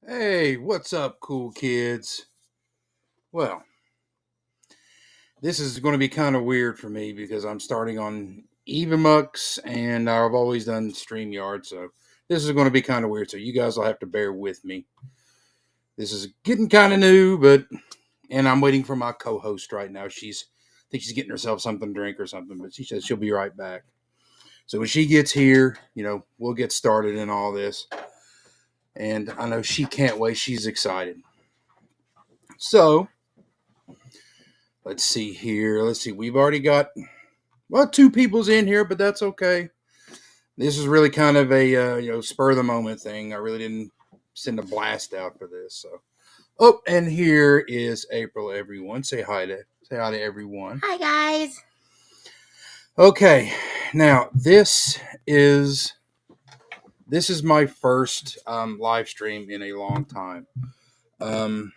Hey, what's up, cool kids? Well, this is going to be kind of weird for me because I'm starting on Evamux and I've always done StreamYard, so this is going to be kind of weird. So you guys will have to bear with me. This is getting kind of new, and I'm waiting for my co-host right now. I think she's getting herself something to drink or something, but she says she'll be right back. So when she gets here, we'll get started in all this. And I know she can't wait. She's excited. So let's see here. Let's see. We've already got two people's in here, but that's okay. This is really kind of a spur of the moment thing. I really didn't send a blast out for this. So, and here is April. Everyone, say hi to everyone. Hi, guys. Okay, now this is my first live stream in a long time. Um,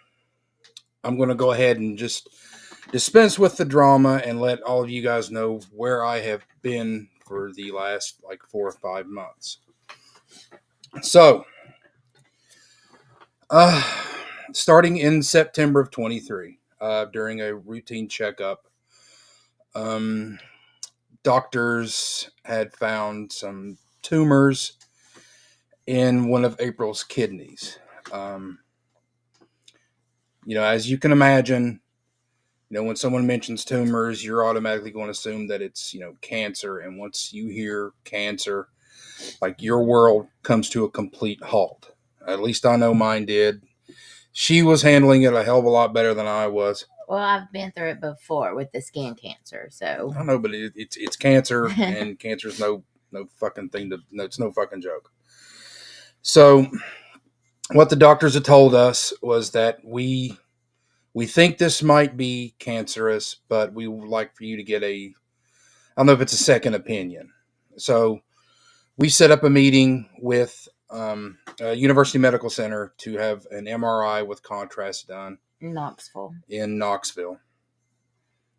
I'm going to go ahead and just dispense with the drama and let all of you guys know where I have been for the last 4 or 5 months. So, starting in September of 23, during a routine checkup, um, doctors had found some tumors in one of April's kidneys. Um, as you can imagine, when someone mentions tumors, you're automatically going to assume that it's, cancer. And once you hear cancer, your world comes to a complete halt. At least I know mine did. She was handling it a hell of a lot better than I was. Well, I've been through it before with the skin cancer, so I know, but it's cancer, and cancer's no fucking thing it's no fucking joke. So, what the doctors had told us was that we think this might be cancerous, but we would like for you to get I don't know if it's a second opinion. So we set up a meeting with University Medical Center to have an MRI with contrast done in Knoxville.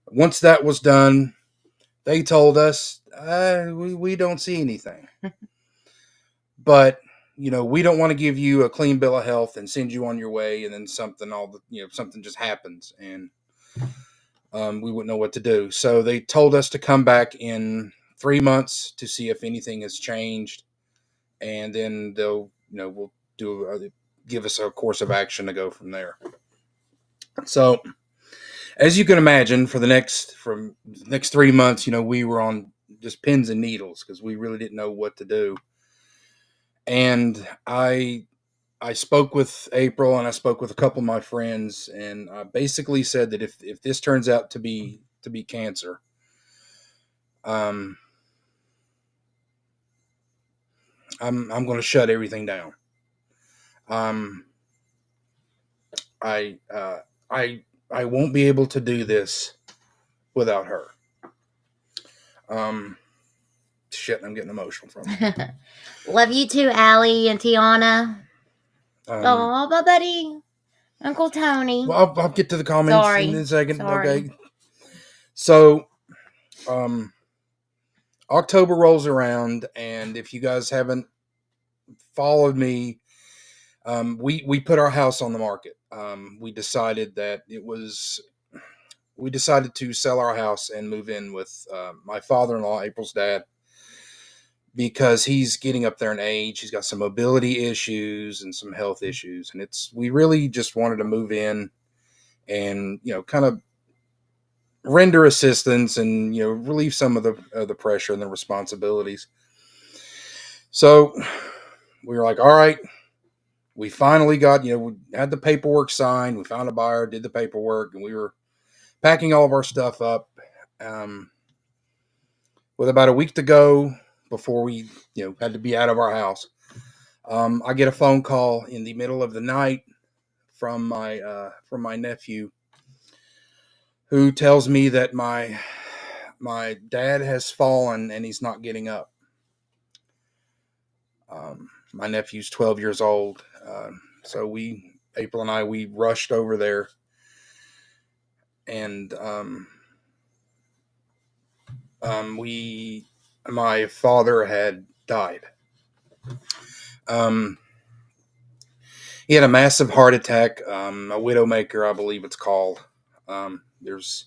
Once that was done, they told us we don't see anything. But we don't want to give you a clean bill of health and send you on your way, and then something just happens, and we wouldn't know what to do. So they told us to come back in 3 months to see if anything has changed, and then they'll we'll give us a course of action to go from there. So, as you can imagine, for the next 3 months, we were on just pins and needles because we really didn't know what to do. And I spoke with April, and I spoke with a couple of my friends, and I basically said that if this turns out to be cancer, I'm going to shut everything down. I won't be able to do this without her. Shit, I'm getting emotional from it. Love you too, Allie and Tiana. Oh, my buddy, Uncle Tony. Well, I'll get to the comments in a second. Sorry. Okay. So, October rolls around, and if you guys haven't followed me, we put our house on the market. We decided to sell our house and move in with my father-in-law, April's dad, because he's getting up there in age. He's got some mobility issues and some health issues, and we really just wanted to move in and kind of render assistance and relieve some of the pressure and the responsibilities. So we were like, all right. We finally got, we had the paperwork signed. We found a buyer, did the paperwork, and we were packing all of our stuff up. With about a week to go before we, had to be out of our house, I get a phone call in the middle of the night from my nephew, who tells me that my dad has fallen and he's not getting up. My nephew's 12 years old. So April and I, we rushed over there, and my father had died. He had a massive heart attack, a widowmaker, I believe it's called. There's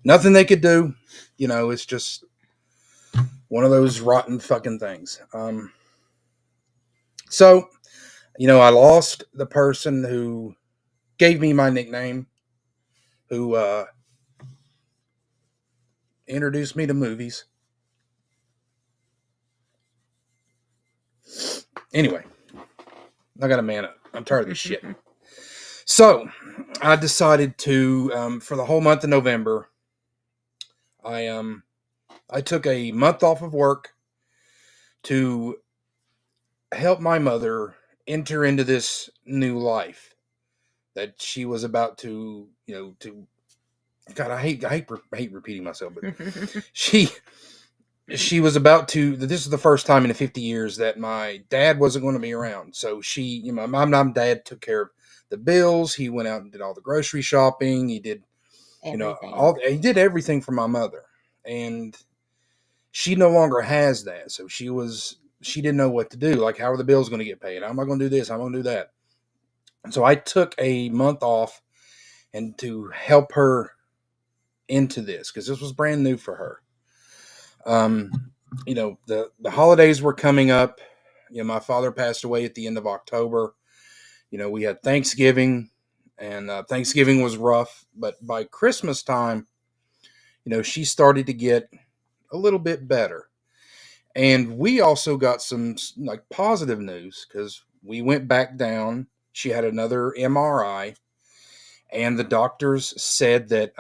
nothing they could do. It's just one of those rotten fucking things. So, I lost the person who gave me my nickname, who introduced me to movies. Anyway, I got to man up. I'm tired of this shit. So, I decided to, for the whole month of November, I took a month off of work to help my mother enter into this new life that she was about to, God, I hate repeating myself, but she was about to. This is the first time in 50 years that my dad wasn't going to be around. So my mom and dad took care of the bills. He went out and did all the grocery shopping. He did, Everything. he did everything for my mother, and she no longer has that. So she didn't know what to do. Like, how are the bills going to get paid? How am I going to do this? How am I going to do that? And so I took a month off and to help her into this, because this was brand new for her. The holidays were coming up. My father passed away at the end of October. We had Thanksgiving, and Thanksgiving was rough. But by Christmas time, she started to get a little bit better. And we also got some like positive news, because we went back down. She had another MRI, and the doctors said that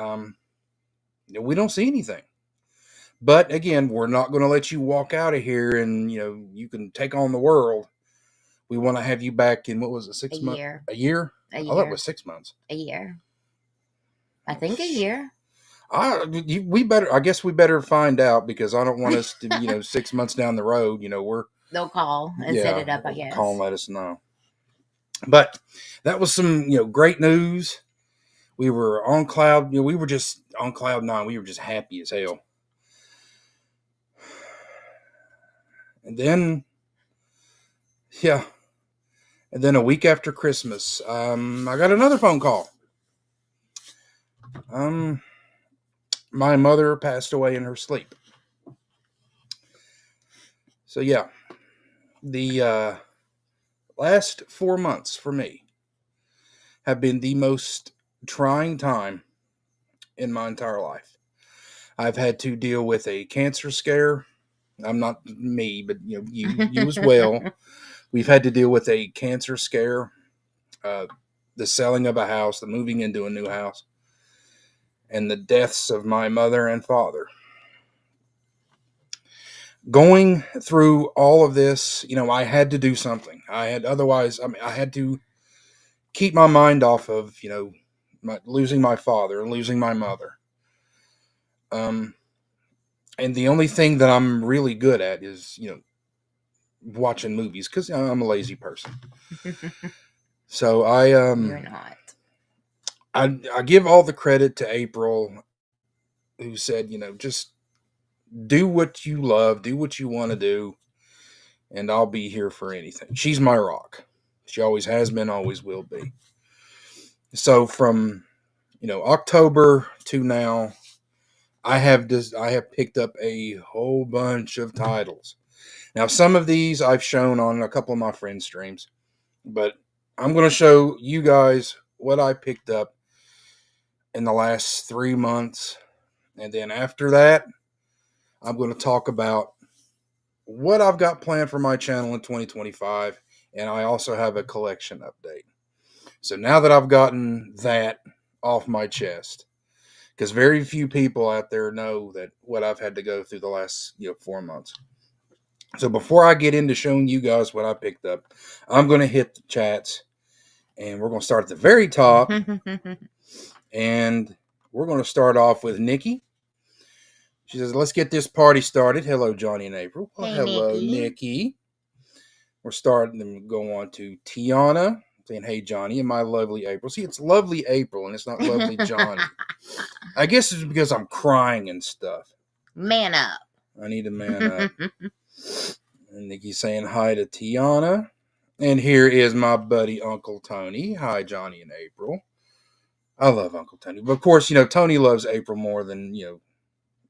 we don't see anything. But again, we're not going to let you walk out of here and you can take on the world. We want to have you back in, what was it, 6 months? A year? A year. I thought it was 6 months. A year. I think a year. I guess we better find out, because I don't want us to 6 months down the road, they'll call and set it up, I guess. Call and let us know. But that was some great news. We were on cloud. We were just on cloud nine. We were just happy as hell. And then, a week after Christmas, I got another phone call. My mother passed away in her sleep. So the last 4 months for me have been the most trying time in my entire life. I've had to deal with a cancer scare. I'm not me, but you as well. We've had to deal with a cancer scare, the selling of a house, the moving into a new house, and the deaths of my mother and father. Going through all of this, I had to do something. I had to keep my mind off of, losing my father and losing my mother. And the only thing that I'm really good at is, watching movies, because I'm a lazy person. So You're not. I give all the credit to April, who said, just do what you love, do what you want to do, and I'll be here for anything. She's my rock. She always has been, always will be. So from October to now, I have picked up a whole bunch of titles. Now, some of these I've shown on a couple of my friends' streams, but I'm going to show you guys what I picked up in the last 3 months. And then after that, I'm going to talk about what I've got planned for my channel in 2025. And I also have a collection update. So now that I've gotten that off my chest, because very few people out there know that what I've had to go through the last 4 months. So before I get into showing you guys what I picked up, I'm going to hit the chats, and we're going to start at the very top. And we're going to start off with Nikki. She says, let's get this party started. Hello, Johnny and April. Well, Hey, hello, Nikki. We're starting to go on to Tiana, saying, hey, Johnny, and my lovely April. See, it's lovely April, and it's not lovely Johnny. I guess it's because I'm crying and stuff. Man up. I need to man up. And Nikki's saying hi to Tiana. And here is my buddy Uncle Tony. Hi, Johnny and April. I love Uncle Tony. But of course, Tony loves April more than,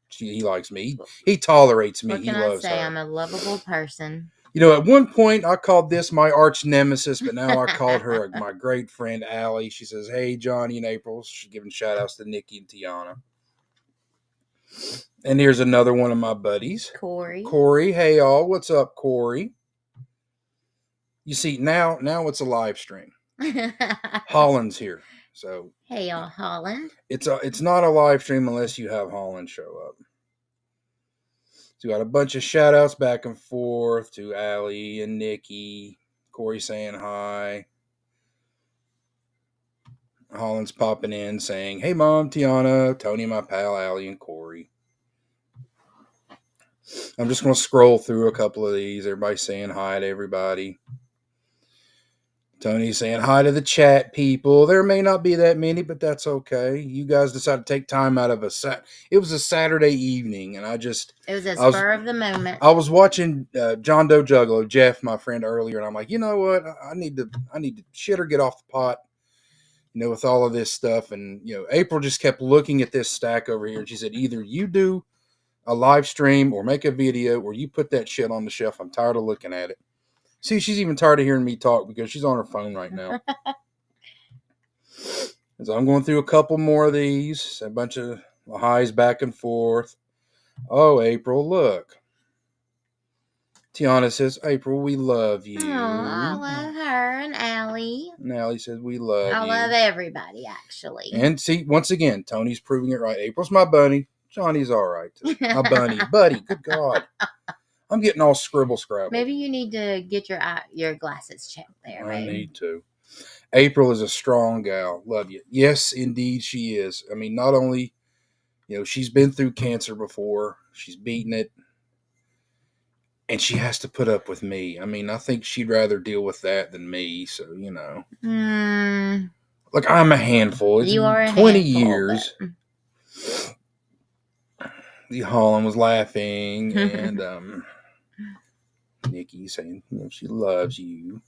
he likes me. He tolerates me. What can I say? I'm a lovable person. At one point I called this my arch nemesis, but now I called her my great friend Allie. She says, hey, Johnny and April. She's giving shout outs to Nikki and Tiana. And here's another one of my buddies. Corey. Hey, y'all. What's up, Corey? You see, now it's a live stream. Holland's here. So hey, y'all, Holland. It's not a live stream unless you have Holland show up. So we got a bunch of shout outs back and forth to Allie and Nikki. Corey saying hi. Holland's popping in saying, hey, Mom, Tiana, Tony, my pal, Allie, and Corey. I'm just going to scroll through a couple of these. Everybody saying hi to everybody. Tony's saying hi to the chat people. There may not be that many, but that's okay. You guys decided to take time out of it was a Saturday evening, and it was a spur of the moment. I was watching John Doe Juggalo, Jeff, my friend, earlier, and I'm like, you know what? I need to shit or get off the pot, with all of this stuff. And April just kept looking at this stack over here, and she said, either you do a live stream or make a video or you put that shit on the shelf. I'm tired of looking at it. See, she's even tired of hearing me talk because she's on her phone right now. So I'm going through a couple more of these. A bunch of highs back and forth. Oh, April, look. Tiana says, April, we love you. Oh, I love her and Allie. And Allie says, we love you. I love everybody, actually. And see, once again, Tony's proving it right. April's my bunny. Johnny's all right. My bunny. Buddy, good God. I'm getting all scrabble. Maybe you need to get your glasses checked there, I babe. need to. April is a strong gal. Love you. Yes, indeed she is. I mean, not only, she's been through cancer before. She's beaten it. And she has to put up with me. I mean, I think she'd rather deal with that than me. So, Look, I'm a handful. It's you are a 20 handful, years. The Holland was laughing. And Nikki saying, she loves you.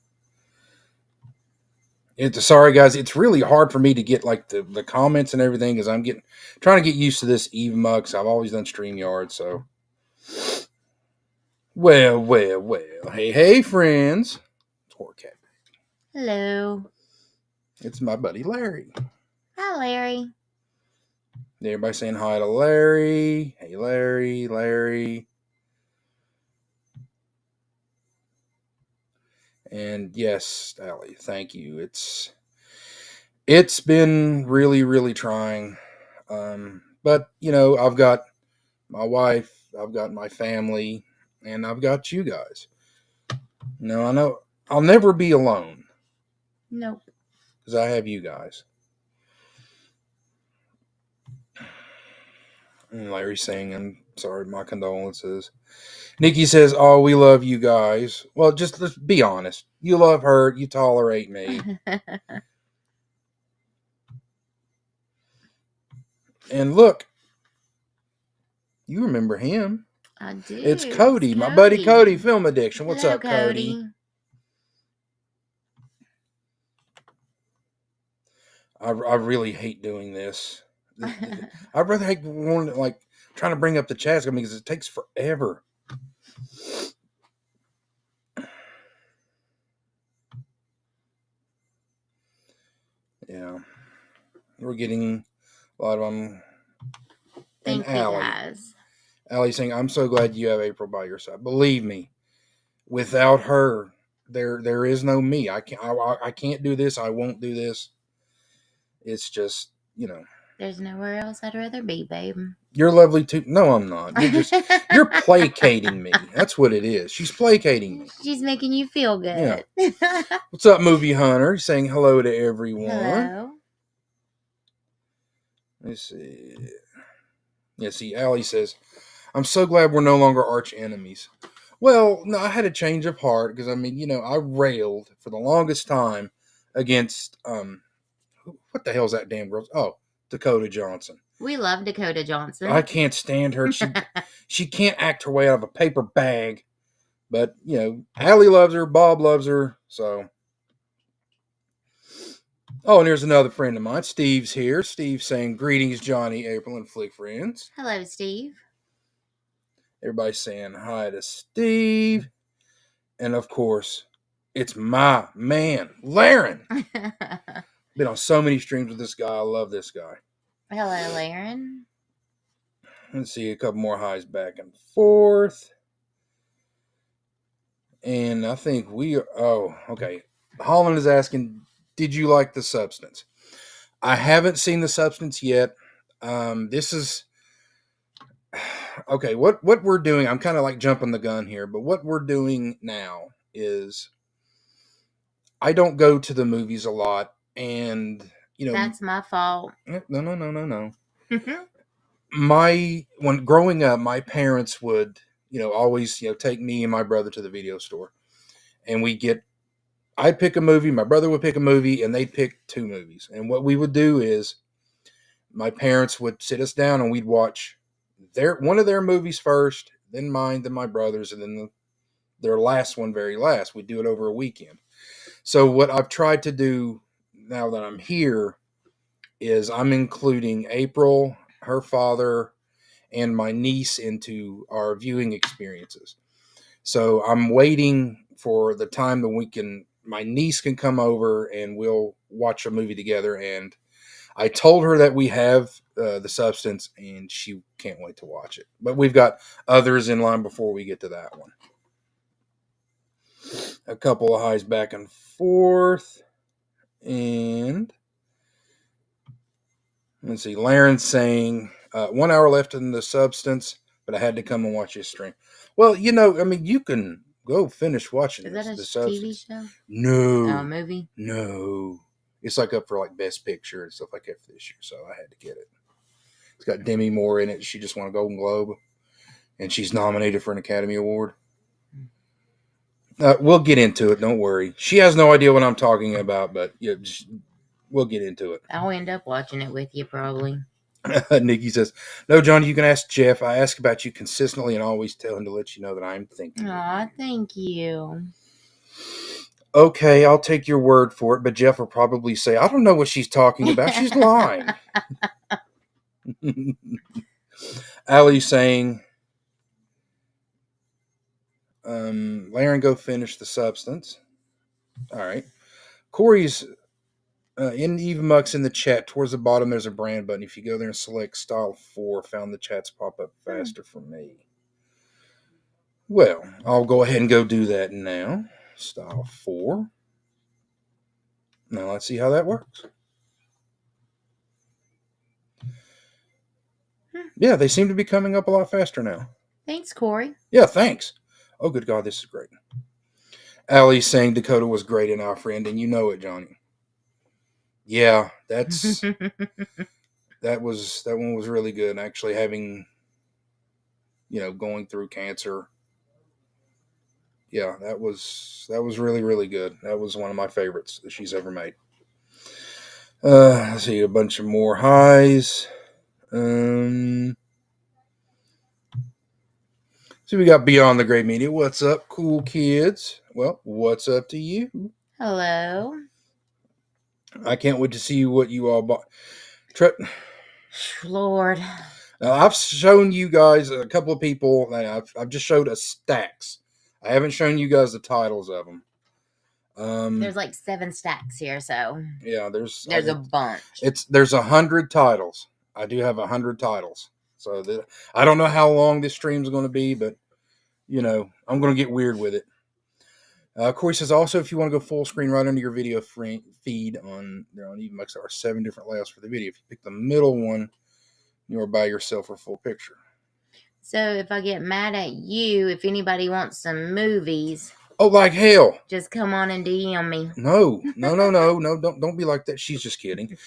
Sorry, guys. It's really hard for me to get like the comments and everything because I'm trying to get used to this Eve-Mux. I've always done StreamYard, so. Well. Hey, friends. It's Horcat. Hello. It's my buddy Larry. Hi, Larry. Everybody saying hi to Larry. Hey, Larry. And yes, Allie, thank you. It's been really, really trying. But, I've got my wife, I've got my family, and I've got you guys. I know I'll never be alone. Nope. Because I have you guys. And Larry's saying, I'm sorry, my condolences. Nikki says, oh, we love you guys. Well, let's be honest. You love her. You tolerate me. And look, you remember him. I do. It's Cody, my buddy Cody, Film Addiction. What's up, Cody? I really hate doing this. I'd rather hate trying to bring up the chat because it takes forever. Yeah. We're getting a lot of them. Thank you, guys. Allie saying, I'm so glad you have April by your side. Believe me, without her, there is no me. I can't do this. I won't do this. It's just, There's nowhere else I'd rather be, babe. You're lovely too. No, I'm not. You're placating me. That's what it is. She's placating me. She's making you feel good. Yeah. What's up, Movie Hunter? Saying hello to everyone. Hello. Let's see. Yeah, see, Allie says, I'm so glad we're no longer arch enemies. Well, no, I had a change of heart because, I railed for the longest time against, what the hell's that damn girl? Oh, Dakota Johnson. We love Dakota Johnson. I can't stand her. She can't act her way out of a paper bag. But, Allie loves her. Bob loves her. So. Oh, and here's another friend of mine. Steve's here. Steve's saying, greetings, Johnny, April, and Flick friends. Hello, Steve. Everybody's saying hi to Steve. And, of course, it's my man, Laren. Been on so many streams with this guy. I love this guy. Hello, Laren. Let's see a couple more highs back and forth. And I think okay. Holland is asking, did you like The Substance? I haven't seen The Substance yet. This is okay. What we're doing, I'm kind of like jumping the gun here, but what we're doing now is I don't go to the movies a lot, and that's my fault. No. When growing up, my parents would always take me and my brother to the video store, and I'd pick a movie, my brother would pick a movie, and they'd pick two movies. And what we would do is my parents would sit us down and we'd watch one of their movies first, then mine, then my brother's, and then their last one very last. We'd do it over a weekend. So what I've tried to do now that I'm here is I'm including April, her father, and my niece into our viewing experiences. So I'm waiting for the time that my niece can come over and we'll watch a movie together. And I told her that we have The Substance, and she can't wait to watch it. But we've got others in line before we get to that one. A couple of highs back and forth. And let's see, Laren's saying 1 hour left in The Substance, but I had to come and watch his stream. Well, you can go finish watching this. Is that a TV show? No. A movie? No. It's like up for like Best Picture and stuff like that for this year, so I had to get it. It's got Demi Moore in it. She just won a Golden Globe, and she's nominated for an Academy Award. We'll get into it. Don't worry. She has no idea what I'm talking about, but we'll get into it. I'll end up watching it with you, probably. Nikki says, no, Johnny, you can ask Jeff. I ask about you consistently and always tell him to let you know that I'm thinking. Aw, thank you. Okay, I'll take your word for it, but Jeff will probably say, I don't know what she's talking about. She's lying. Allie's saying, Laren, go finish The Substance. All right. Corey's in Eva Muck's in the chat. Towards the bottom, there's a brand button. If you go there and select Style 4, found the chats pop up faster for me. Well, I'll go ahead and go do that now. Style 4. Now let's see how that works. Yeah, they seem to be coming up a lot faster now. Thanks, Corey. Yeah, thanks. Oh, good God, this is great. Allie's saying Dakota was great in Our Friend, and you know it, Johnny. Yeah, that one was really good. Actually, having going through cancer. Yeah, that was really, really good. That was one of my favorites that she's ever made. Let's see, a bunch of more highs. So we got Beyond the Great Media. What's up, cool kids? Well, what's up to you? Hello. I can't wait to see what you all bought. Lord. Now, I've shown you guys a couple of people. I've just showed us stacks. I haven't shown you guys the titles of them. There's like 7 stacks here, so yeah, there's a bunch. There's 100 titles. I do have 100 titles. So I don't know how long this stream is going to be, but I'm going to get weird with it. Corey says also, if you want to go full screen right under your video feed on EvenMux, there are 7 different layouts for the video. If you pick the middle one, you're by yourself for full picture. So if I get mad at you, if anybody wants some movies, oh, like hell, just come on and DM me. No, don't be like that. She's just kidding.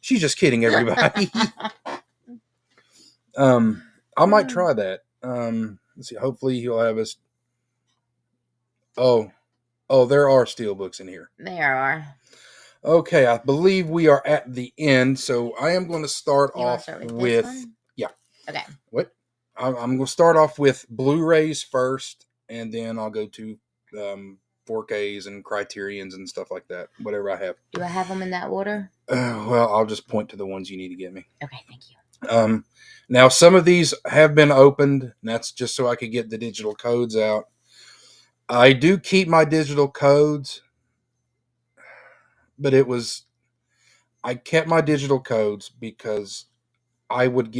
She's just kidding, everybody. I might try that. Let's see. Hopefully he'll have us. Oh, there are steelbooks in here. There are. Okay, I believe we are at the end, so I am going to start off with yeah. Okay. What? I'm going to start off with Blu-rays first, and then I'll go to 4Ks and Criterions and stuff like that. Whatever I have. Do I have them in that order? Well, I'll just point to the ones you need to get me. Okay, thank you. Now, some of these have been opened, and that's just so I could get the digital codes out. I do keep my digital codes, but I kept my digital codes because I would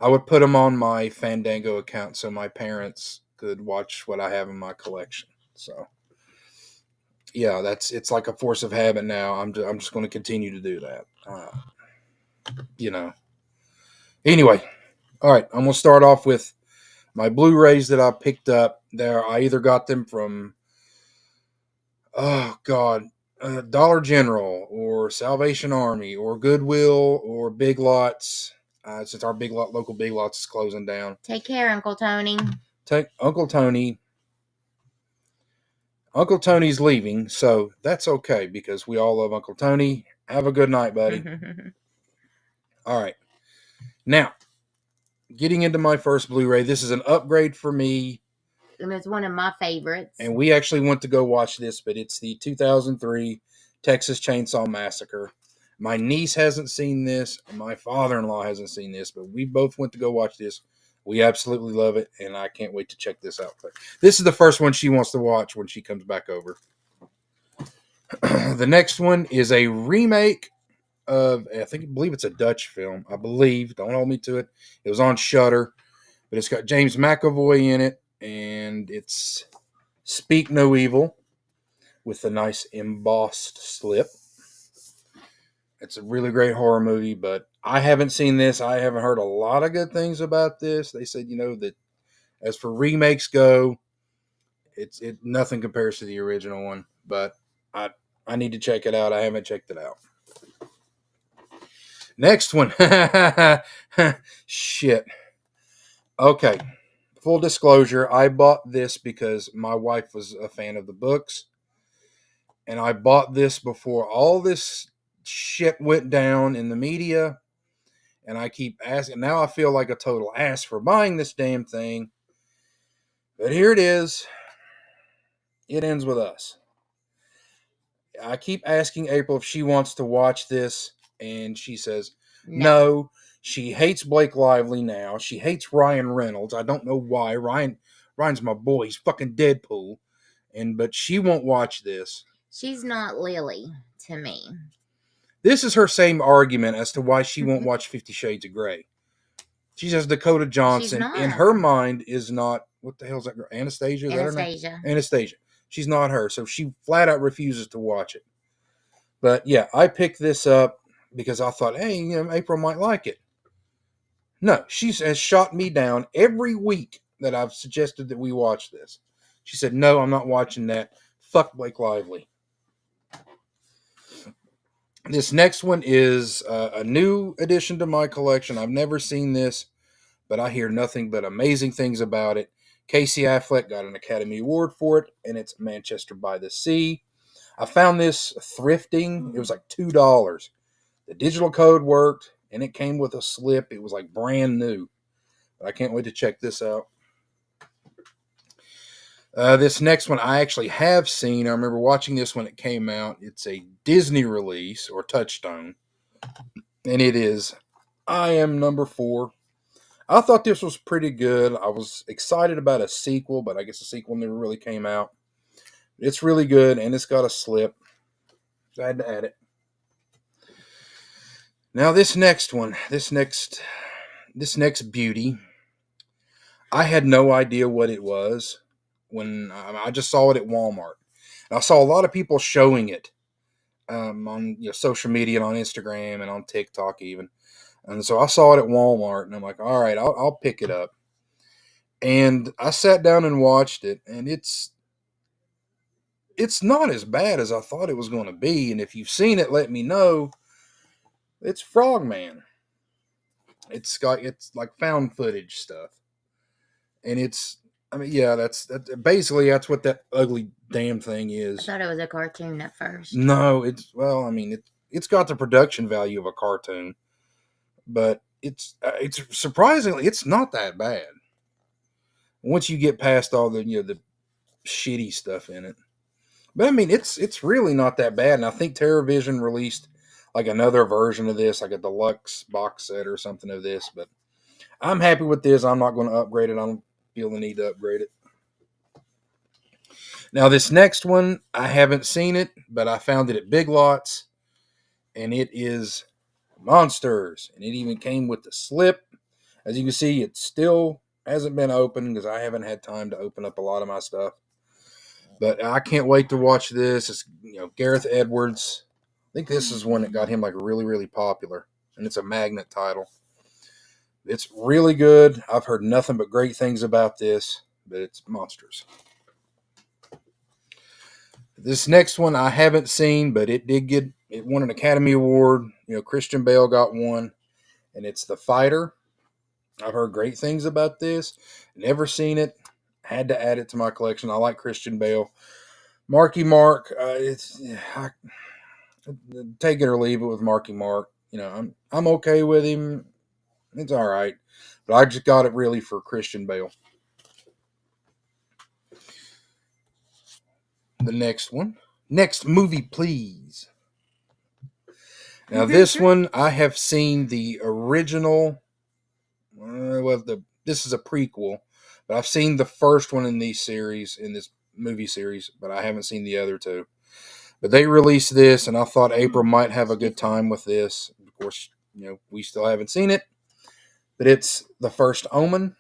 I would put them on my Fandango account so my parents could watch what I have in my collection. So, yeah, it's like a force of habit now. I'm just going to continue to do that. You know. Anyway, all right. I'm going to start off with my Blu-rays that I picked up. There, I either got them from Dollar General or Salvation Army or Goodwill or Big Lots. Since our local Big Lots is closing down. Take care, Uncle Tony. Take Uncle Tony. Uncle Tony's leaving, so that's okay because we all love Uncle Tony. Have a good night, buddy. All right. Now, getting into my first Blu-ray. This is an upgrade for me. And it's one of my favorites. And we actually went to go watch this, but it's the 2003 Texas Chainsaw Massacre. My niece hasn't seen this, and my father-in-law hasn't seen this, but we both went to go watch this. We absolutely love it, and I can't wait to check this out. But this is the first one she wants to watch when she comes back over. The next one is a remake of, I believe it's a Dutch film. I believe. Don't hold me to it. It was on Shudder, but it's got James McAvoy in it, and it's Speak No Evil with a nice embossed slip. It's a really great horror movie, but I haven't seen this. I haven't heard a lot of good things about this. They said, that as for remakes go, it nothing compares to the original one, but I need to check it out. I haven't checked it out. Next one. Shit. Okay. Full disclosure, I bought this because my wife was a fan of the books. And I bought this before all this shit went down in the media. And I keep asking. Now I feel like a total ass for buying this damn thing. But here it is. It ends with us. I keep asking April if she wants to watch this. And she says, no. She hates Blake Lively now. She hates Ryan Reynolds. I don't know why. Ryan's my boy. He's fucking Deadpool. But she won't watch this. She's not Lily to me. This is her same argument as to why she won't watch 50 Shades of Grey. She says Dakota Johnson, in her mind, is not, what the hell's that girl? Anastasia? Is Anastasia. That her name? Anastasia. She's not her, so she flat out refuses to watch it. But yeah, I picked this up because I thought, hey, April might like it. No, she has shot me down every week that I've suggested that we watch this. She said, no, I'm not watching that. Fuck Blake Lively. This next one is a new addition to my collection. I've never seen this, but I hear nothing but amazing things about it. Casey Affleck got an Academy Award for it, and it's Manchester by the Sea. I found this thrifting. It was like $2. The digital code worked, and it came with a slip. It was like brand new. But I can't wait to check this out. This next one I actually have seen. I remember watching this when it came out. It's a Disney release, or Touchstone. And it is I Am Number 4. I thought this was pretty good. I was excited about a sequel, but I guess the sequel never really came out. It's really good, and it's got a slip. So I had to add it. Now this next one, this next beauty, I had no idea what it was when I just saw it at Walmart. And I saw a lot of people showing it on social media and on Instagram and on TikTok even. And so I saw it at Walmart, and I'm like, all right, I'll pick it up. And I sat down and watched it, and it's not as bad as I thought it was going to be. And if you've seen it, let me know. It's Frogman. It's like found footage stuff, and that's what that ugly damn thing is. I thought it was a cartoon at first. No, it's got the production value of a cartoon, but it's surprisingly, it's not that bad. once you get past all the the shitty stuff in it. But I mean, it's really not that bad. And I think TerraVision released like another version of this, like a deluxe box set or something of this. But I'm happy with this. I'm not going to upgrade it. I don't feel the need to upgrade it. Now, this next one, I haven't seen it, but I found it at Big Lots, and it is Monsters. And it even came with the slip. As you can see, it still hasn't been opened because I haven't had time to open up a lot of my stuff. But I can't wait to watch this. It's Gareth Edwards. I think this is one that got him like really, really popular, and it's a magnet title. It's really good. I've heard nothing but great things about this, but it's Monsters. This next one I haven't seen, but it won an Academy Award. Christian Bale got one, and it's The Fighter. I've heard great things about this. Never seen it. Had to add it to my collection. I like Christian Bale. Marky Mark, take it or leave it with Marky Mark. I'm okay with him. It's all right, but I just got it really for Christian Bale. The next movie, please. Now this one I have seen the original. This is a prequel, but I've seen the first one in this movie series, but I haven't seen the other two. But they released this, and I thought April might have a good time with this. Of course, we still haven't seen it, but it's The First Omen.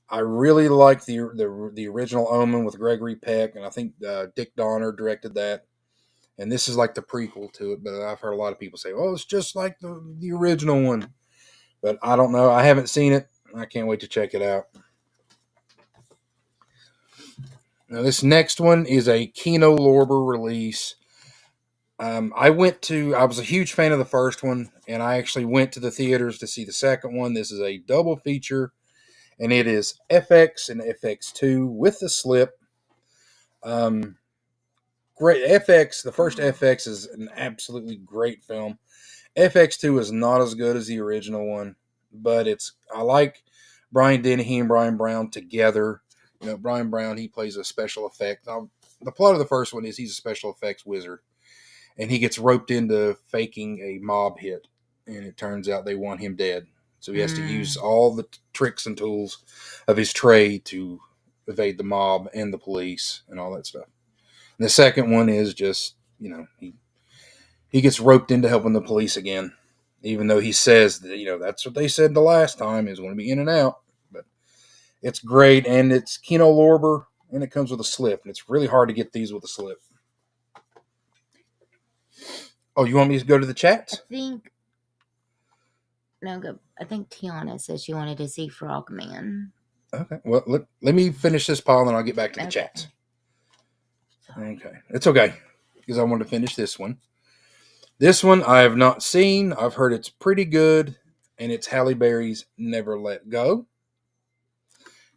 I really like the original Omen with Gregory Peck, and I think Dick Donner directed that. And this is like the prequel to it, but I've heard a lot of people say, "Oh, it's just like the original one." But I don't know. I haven't seen it. I can't wait to check it out. Now, this next one is a Kino Lorber release. I was a huge fan of the first one, and I actually went to the theaters to see the second one. This is a double feature, and it is FX and FX2 with the slip. Great FX. The first FX is an absolutely great film. FX2 is not as good as the original one, but I like Brian Dennehy and Brian Brown together. Brian Brown, he plays a special effect. Now, the plot of the first one is he's a special effects wizard, and he gets roped into faking a mob hit, and it turns out they want him dead. So he has to use all the tricks and tools of his trade to evade the mob and the police and all that stuff. And the second one is just, he gets roped into helping the police again, even though he says that, that's what they said the last time, is going to be in and out. But it's great, and it's Kino Lorber, and it comes with a slip, and it's really hard to get these with a slip. Oh, you want me to go to the chats? I think Tiana says she wanted to see Frogman. Okay, well, let me finish this pile, and I'll get back to the chats. Okay, it's okay, because I want to finish this one. This one I have not seen. I've heard it's pretty good, and it's Halle Berry's Never Let Go.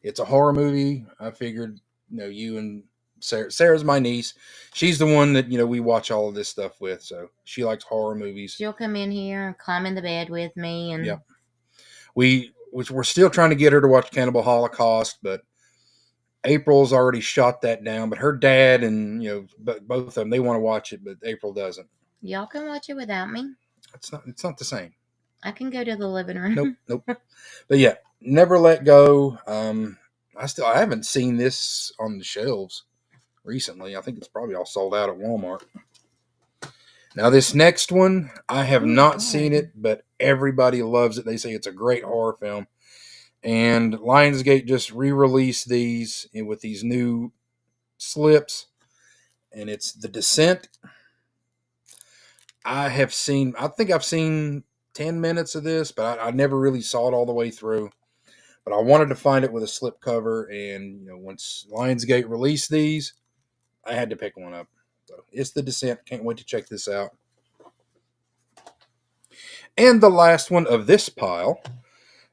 It's a horror movie. I figured, you and Sarah's my niece. She's the one that, we watch all of this stuff with, so she likes horror movies. She'll come in here and climb in the bed with me. And yeah. We're still trying to get her to watch Cannibal Holocaust, but April's already shot that down. But her dad and, both of them, they want to watch it, but April doesn't. Y'all can watch it without me. It's not the same. I can go to the living room. Nope. But yeah, Never Let Go. I haven't seen this on the shelves recently. I think it's probably all sold out at Walmart. Now this next one, I have not seen it, but everybody loves it. They say it's a great horror film. And Lionsgate just re-released these with these new slips, and it's The Descent. I think I've seen 10 minutes of this, but I never really saw it all the way through. But I wanted to find it with a slip cover, and once Lionsgate released these, I had to pick one up. So it's The Descent. Can't wait to check this out. And the last one of this pile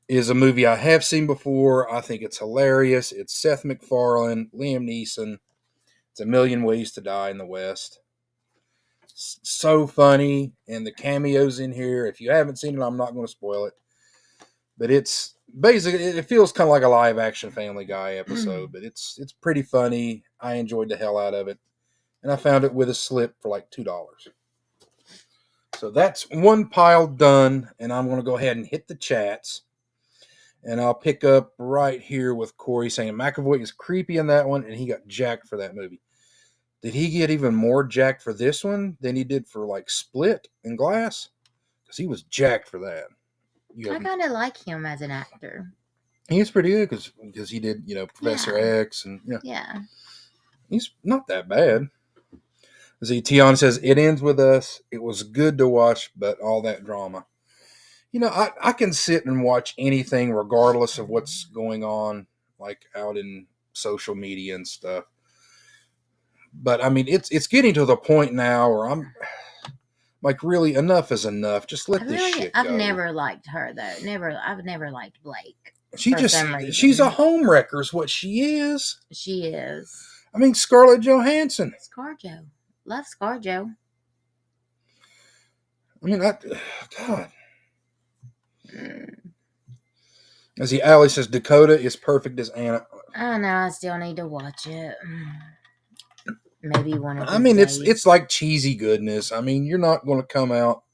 is a movie I have seen before. I think it's hilarious. It's Seth MacFarlane, Liam Neeson. It's A Million Ways to Die in the West. So funny, and the cameos in here. If you haven't seen it, I'm not going to spoil it. But it's basically, it feels kind of like a live action Family Guy episode, but it's pretty funny. I enjoyed the hell out of it, and I found it with a slip for like $2. So that's one pile done, and I'm going to go ahead and hit the chats. And I'll pick up right here with Corey saying McAvoy is creepy in that one, and he got jacked for that movie. Did he get even more jacked for this one than he did for like Split and Glass? Because he was jacked for that. I kind of like him as an actor. He's pretty good because he did, Professor X, and yeah, he's not that bad. See, Tiana says it ends with us. It was good to watch, but all that drama. I can sit and watch anything regardless of what's going on, like out in social media and stuff. But I mean, it's getting to the point now where I'm like, really, enough is enough. Just let this shit go. I've never liked her though. I've never liked Blake. She's a home wrecker is what she is. She is. I mean, Scarlett Johansson. ScarJo. Love ScarJo. I mean, God. As Allie says, Dakota is perfect as Anna. I know. I still need to watch it. Maybe one of these I mean, days. it's like cheesy goodness. I mean, you're not going to come out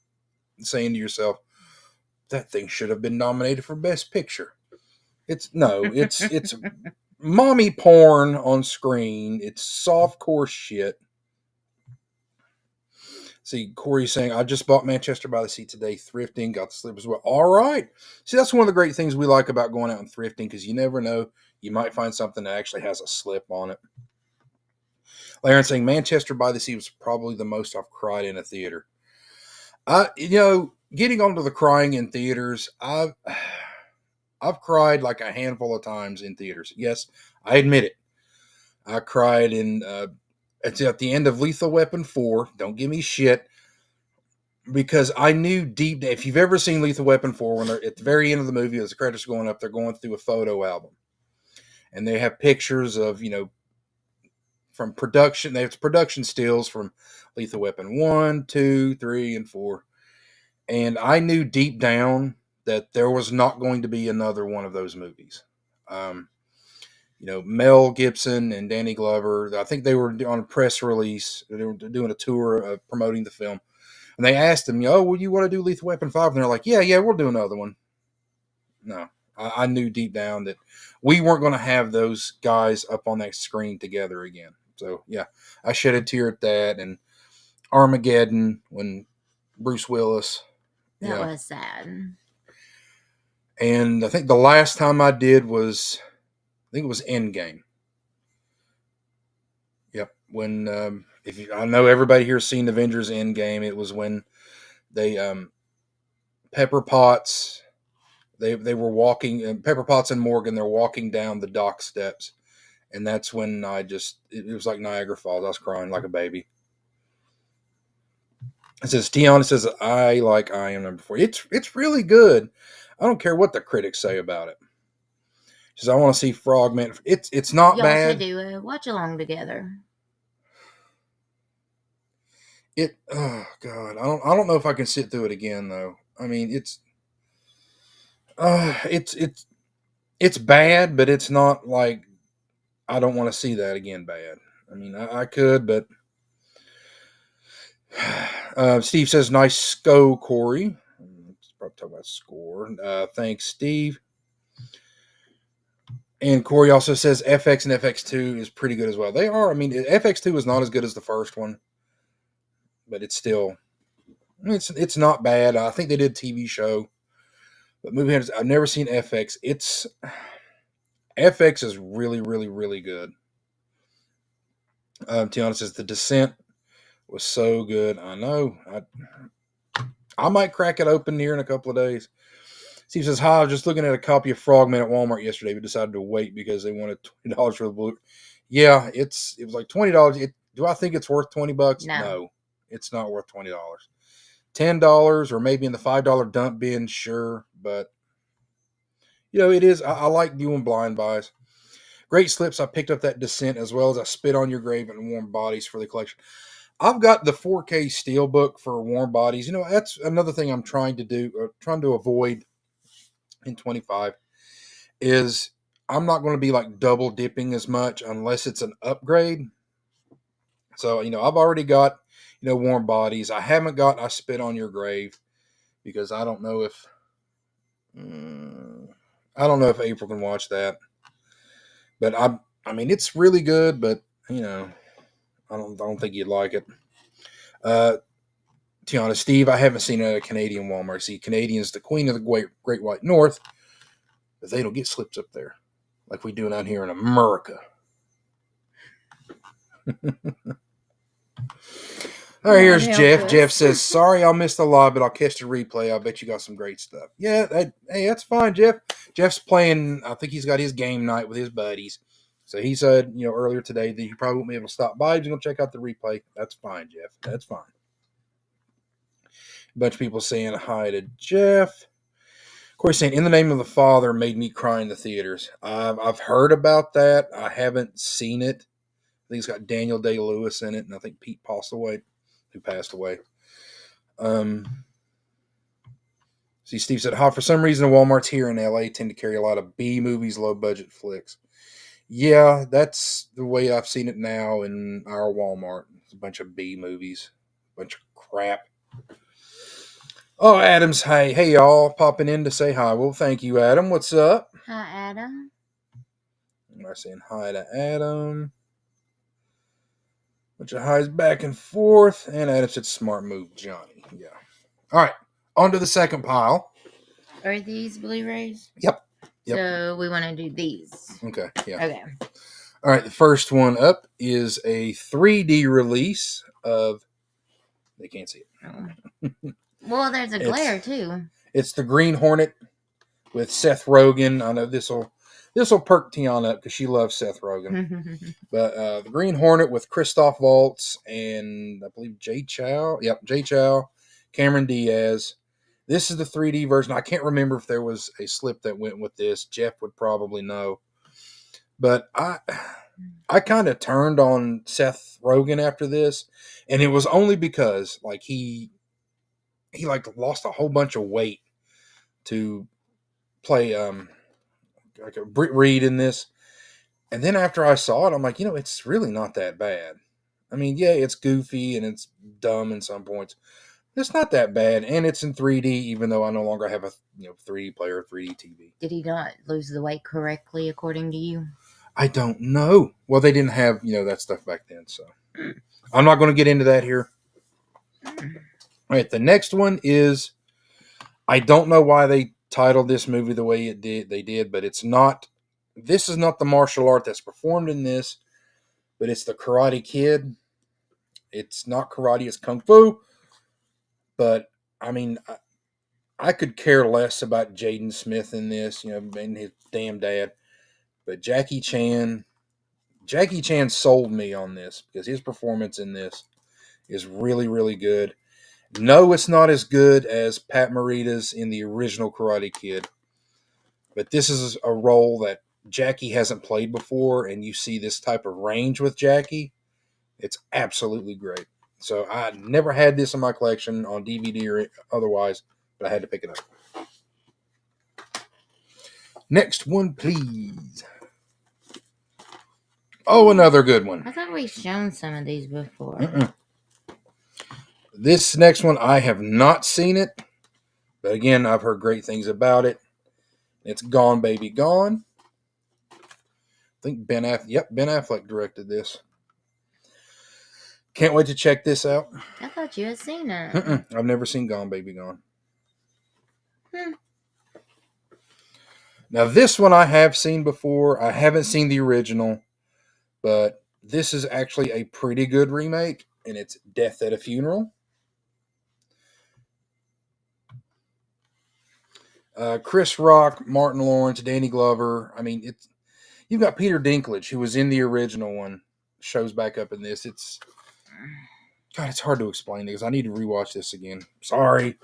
saying to yourself, that thing should have been nominated for Best Picture. It's mommy porn on screen. It's softcore shit. See, Corey's saying, I just bought Manchester by the Sea today, thrifting, got the slip as well. All right. See, that's one of the great things we like about going out and thrifting, because you never know. You might find something that actually has a slip on it. Laren saying, Manchester by the Sea was probably the most I've cried in a theater. Getting onto the crying in theaters, I've cried like a handful of times in theaters. Yes, I admit it. I cried it's at the end of Lethal Weapon 4. Don't give me shit. Because I knew deep down, if you've ever seen Lethal Weapon 4, when they're at the very end of the movie, as the credits are going up, they're going through a photo album. And they have pictures of, from production. They have production stills from Lethal Weapon 1, 2, 3, and 4. And I knew deep down that there was not going to be another one of those movies. Mel Gibson and Danny Glover, I think they were on a press release. They were doing a tour of promoting the film. And they asked them, would you want to do Lethal Weapon 5? And they're like, yeah, we'll do another one. No, I knew deep down that we weren't going to have those guys up on that screen together again. So, yeah, I shed a tear at that. And Armageddon, when Bruce Willis. That was sad. And I think the last time I did was, I think it was Endgame. Yep. When, I know everybody here has seen Avengers Endgame. It was when they, Pepper Potts, they were walking, Pepper Potts and Morgan, they're walking down the dock steps. And that's when it was like Niagara Falls. I was crying like a baby. It says, Tiana says, I like I Am number 4. It's really good. I don't care what the critics say about it. She says, I want to see Frogman. It's not bad. Y'all should do a watch along together. Oh God, I don't know if I can sit through it again though. I mean, it's bad, but it's not like I don't want to see that again bad. I mean, I could, but Steve says, nice go, Corey. Let's probably talk about score. Thanks, Steve. And Corey also says FX and FX2 is pretty good as well. They are. I mean, FX2 is not as good as the first one, but it's still, it's not bad. I think they did a TV show, but movie hunters, I've never seen FX. FX is really, really, really good. Tiana says The Descent was so good. I know. I might crack it open here in a couple of days. Steve says, hi, I was just looking at a copy of Frogman at Walmart yesterday, but decided to wait because they wanted $20 for the blue. Yeah, it was like $20. Do I think it's worth $20? No, it's not worth $20. $10 or maybe in the $5 dump bin, sure. But, it is. I like doing blind buys. Great slips. I picked up that Descent as well as I Spit on Your Grave and Warm Bodies for the collection. I've got the 4K Steelbook for Warm Bodies. That's another thing I'm trying to do, trying to avoid in 25, is I'm not going to be like double dipping as much unless it's an upgrade. So, I've already got, Warm Bodies. I haven't got I Spit on Your Grave because I don't know if April can watch that. But it's really good, but I don't think you'd like it. Tiana, Steve, I haven't seen a Canadian Walmart. See, Canadians, the queen of the Great White North, but they don't get slips up there like we do out here in America. All right, here's Jeff. Jeff says, "Sorry, I'll miss the live, but I'll catch the replay. I bet you got some great stuff." Yeah, hey, that's fine, Jeff. Jeff's playing. I think he's got his game night with his buddies. So he said, earlier today that he probably won't be able to stop by. He's going to check out the replay. That's fine, Jeff. That's fine. A bunch of people saying hi to Jeff. Corey saying, "In the Name of the Father" made me cry in the theaters. I've heard about that. I haven't seen it. I think it's got Daniel Day-Lewis in it, and I think Pete Postlewaite, who passed away. See, Steve said, "For some reason, the Walmarts here in LA tend to carry a lot of B movies, low budget flicks." Yeah, that's the way I've seen it now in our Walmart. It's a bunch of B movies, a bunch of crap. Oh, Adam's, hey y'all, popping in to say hi. Well, thank you, Adam. What's up? Hi, Adam. I'm saying hi to Adam. Bunch of highs back and forth. And Adam said, "Smart move, Johnny." Yeah. All right. On to the second pile. Are these Blu-rays? Yep. So we want to do these. Okay. Yeah. Okay. All right. The first one up is a 3D release of. They can't see it. Oh. Well, there's a glare too. It's the Green Hornet with Seth Rogen. I know this will perk Tiana up because she loves Seth Rogen. But the Green Hornet with Christoph Waltz and I believe Jay Chow. Yep, Jay Chow, Cameron Diaz. This is the 3D version. I can't remember if there was a slip that went with this. Jeff would probably know. But I kind of turned on Seth Rogen after this, and it was only because like he lost a whole bunch of weight to play like a Britt Reed in this. And then after I saw it, I'm like, it's really not that bad. I mean, yeah, it's goofy and it's dumb in some points. It's not that bad, and it's in 3D, even though I no longer have a 3D player, 3D TV. Did he not lose the weight correctly, according to you? I don't know. Well, they didn't have that stuff back then, so I'm not going to get into that here. All right, the next one is, I don't know why they titled this movie the way they did, but it's not. This is not the martial art that's performed in this, but it's the Karate Kid. It's not karate; it's kung fu. But I mean, I could care less about Jaden Smith in this, and his damn dad. But Jackie Chan sold me on this because his performance in this is really, really good. No, it's not as good as Pat Morita's in the original Karate Kid. But this is a role that Jackie hasn't played before, and you see this type of range with Jackie. It's absolutely great. So I never had this in my collection on DVD or otherwise, but I had to pick it up. Next one, please. Oh, another good one. I thought we've shown some of these before. This next one, I have not seen it, but again, I've heard great things about it. It's Gone Baby Gone. I think Ben Affleck directed this. Can't wait to check this out. I thought you had seen it. I've never seen Gone Baby Gone. Now, this one I have seen before. I haven't seen the original, but this is actually a pretty good remake, and it's Death at a Funeral. Chris Rock, Martin Lawrence, Danny Glover. I mean, you've got Peter Dinklage, who was in the original one, shows back up in this. It's hard to explain because I need to rewatch this again. Sorry.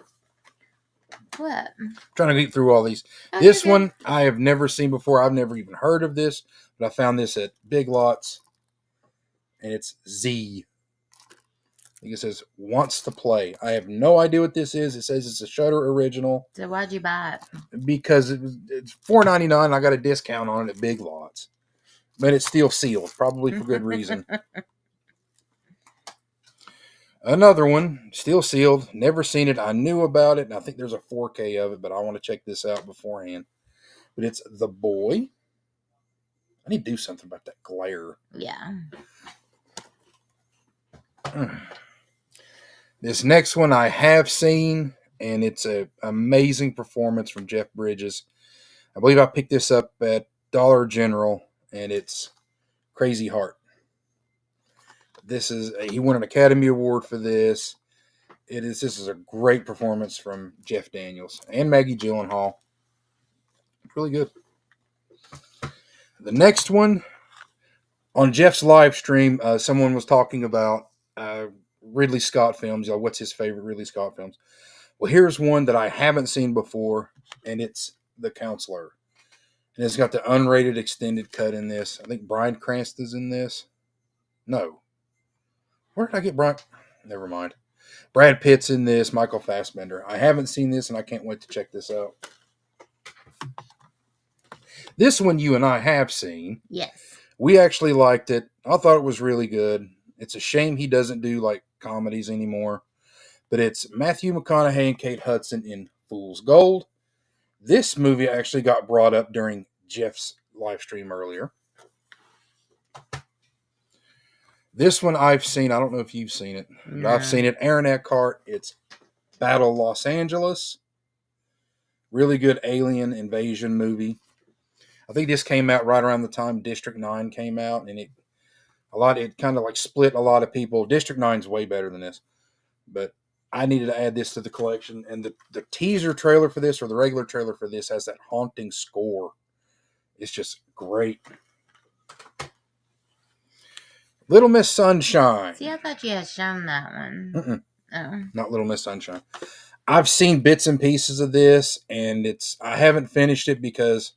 What? I'm trying to get through all these. This one I have never seen before. I've never even heard of this, but I found this at Big Lots, and it's Z. think it says wants to play. I have no idea what this is. It says it's a Shudder original. So why'd you buy it? Because it's $4.99. I got a discount on it at Big Lots, but it's still sealed, probably for good reason. Another one, still sealed. Never seen it. I knew about it, and I think there's a 4K of it, but I want to check this out beforehand. But it's The Boy. I need to do something about that glare. Yeah. This next one I have seen, and it's an amazing performance from Jeff Bridges. I believe I picked this up at Dollar General, and it's Crazy Heart. He won an Academy Award for this. This is a great performance from Jeff Daniels and Maggie Gyllenhaal. It's really good. The next one, on Jeff's live stream, someone was talking about Ridley Scott films. What's his favorite Ridley Scott films? Well, here's one that I haven't seen before, and it's The Counselor. And it's got the unrated extended cut in this. I think Bryan Cranston's in this. No. Where did I get Bryan? Never mind. Brad Pitt's in this. Michael Fassbender. I haven't seen this, and I can't wait to check this out. This one you and I have seen. Yes. We actually liked it. I thought it was really good. It's a shame he doesn't do like comedies anymore. But it's Matthew McConaughey and Kate Hudson in Fool's Gold. This movie actually got brought up during Jeff's live stream earlier. This one I've seen. I don't know if you've seen it. But I've seen it. Aaron Eckhart. It's Battle Los Angeles. Really good alien invasion movie. I think this came out right around the time District 9 came out, and it kind of like split a lot of people. District 9's way better than this, but I needed to add this to the collection. And the teaser trailer for this, or the regular trailer for this, has that haunting score. It's just great. Little Miss Sunshine. See, I thought you had shown that one. Oh. Not Little Miss Sunshine. I've seen bits and pieces of this, and I haven't finished it because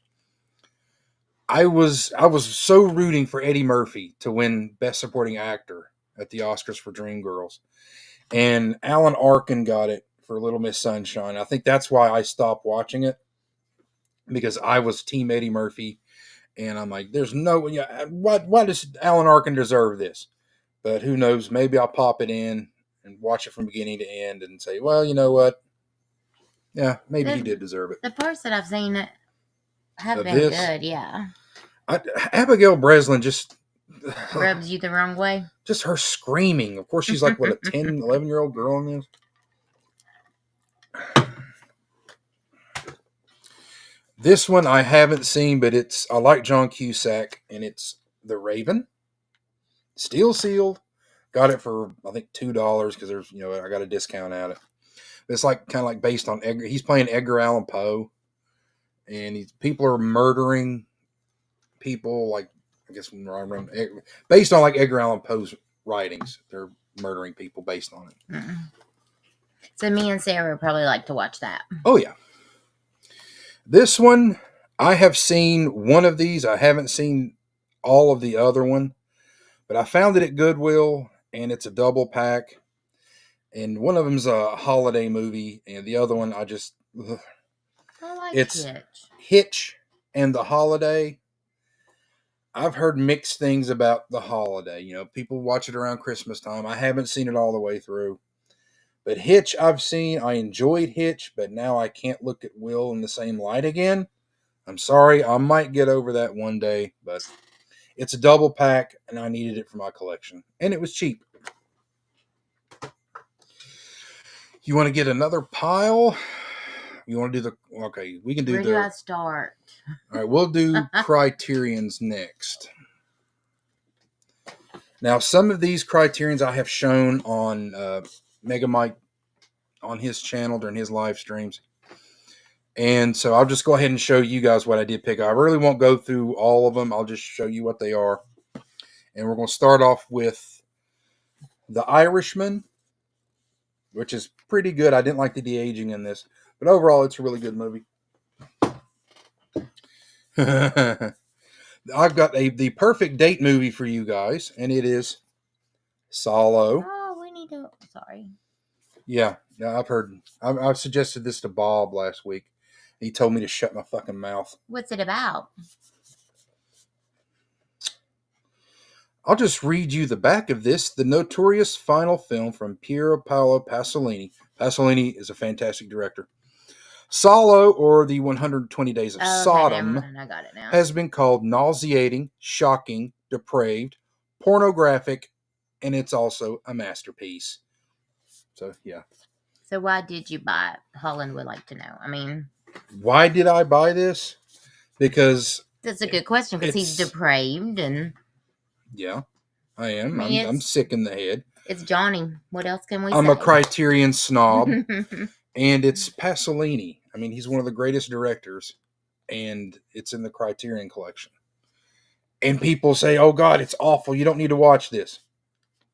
I was so rooting for Eddie Murphy to win Best Supporting Actor at the Oscars for Dreamgirls. And Alan Arkin got it for Little Miss Sunshine. I think that's why I stopped watching it, because I was Team Eddie Murphy. And I'm like, there's no... Why does Alan Arkin deserve this? But who knows? Maybe I'll pop it in and watch it from beginning to end and say, well, you know what? Yeah, maybe he did deserve it. The parts that I've seen have been good, yeah. Abigail Breslin just... rubs you the wrong way. Just her screaming. Of course, she's like, what, a 10, 11-year-old girl in this? This one I haven't seen, but I like John Cusack, and it's The Raven. Still sealed. Got it for, I think, $2 because there's, I got a discount at it. It's like kind of like based on Edgar. He's playing Edgar Allan Poe, and people are murdering people, like, I guess based on like Edgar Allan Poe's writings. They're murdering people based on it. Mm-mm. So me and Sarah would probably like to watch that. Oh yeah. This one, I have seen one of these. I haven't seen all of the other one, but I found it at Goodwill, and it's a double pack. And one of them's a holiday movie, and the other one it's Hitch and The Holiday. I've heard mixed things about The Holiday. People watch it around Christmas time. I haven't seen it all the way through. But Hitch I've seen. I enjoyed Hitch, but now I can't look at Will in the same light again. I'm sorry. I might get over that one day, but it's a double pack, and I needed it for my collection. And it was cheap. You want to get another pile? You want to do okay, we can do Where do I start? All right, we'll do Criterions next. Now, some of these Criterions I have shown on Mega Mike on his channel during his live streams. And so I'll just go ahead and show you guys what I did pick. I really won't go through all of them. I'll just show you what they are. And we're going to start off with The Irishman, which is pretty good. I didn't like the de-aging in this, but overall it's a really good movie. I've got the perfect date movie for you guys, and it is Solo. Oh, we need to sorry. Yeah, I've heard. I've suggested this to Bob last week. He told me to shut my fucking mouth. What's it about? I'll just read you the back of this. The notorious final film from Pier Paolo Pasolini. Pasolini is a fantastic director. Solo, or the 120 Days of Sodom, never mind. I got it now. has been called nauseating, shocking, depraved, pornographic, and it's also a masterpiece. So, yeah. So why did you buy it? Holland would like to know. I mean, why did I buy this? Because that's a good question, because he's depraved and... Yeah, I am. I mean, I'm sick in the head. It's Johnny. What else can we say? I'm a Criterion snob. And it's Pasolini. I mean, he's one of the greatest directors. And it's in the Criterion collection. And people say, oh, God, it's awful. You don't need to watch this.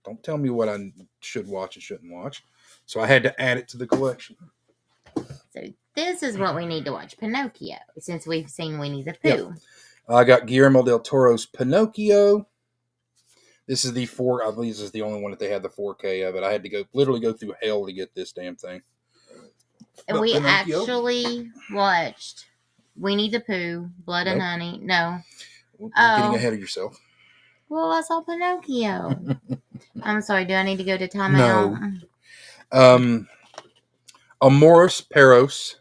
Don't tell me what I should watch and shouldn't watch. So I had to add it to the collection. So this is what we need to watch. Pinocchio. Since we've seen Winnie the Pooh. Yep. I got Guillermo del Toro's Pinocchio. This is I believe this is the only one that they had the 4K of it. I had to literally go through hell to get this damn thing. And we actually watched Winnie the Pooh, Blood and Honey. No. You're getting ahead of yourself. Well, I saw Pinocchio. I'm sorry, do I need to go to timeout? No. Amoris Peros.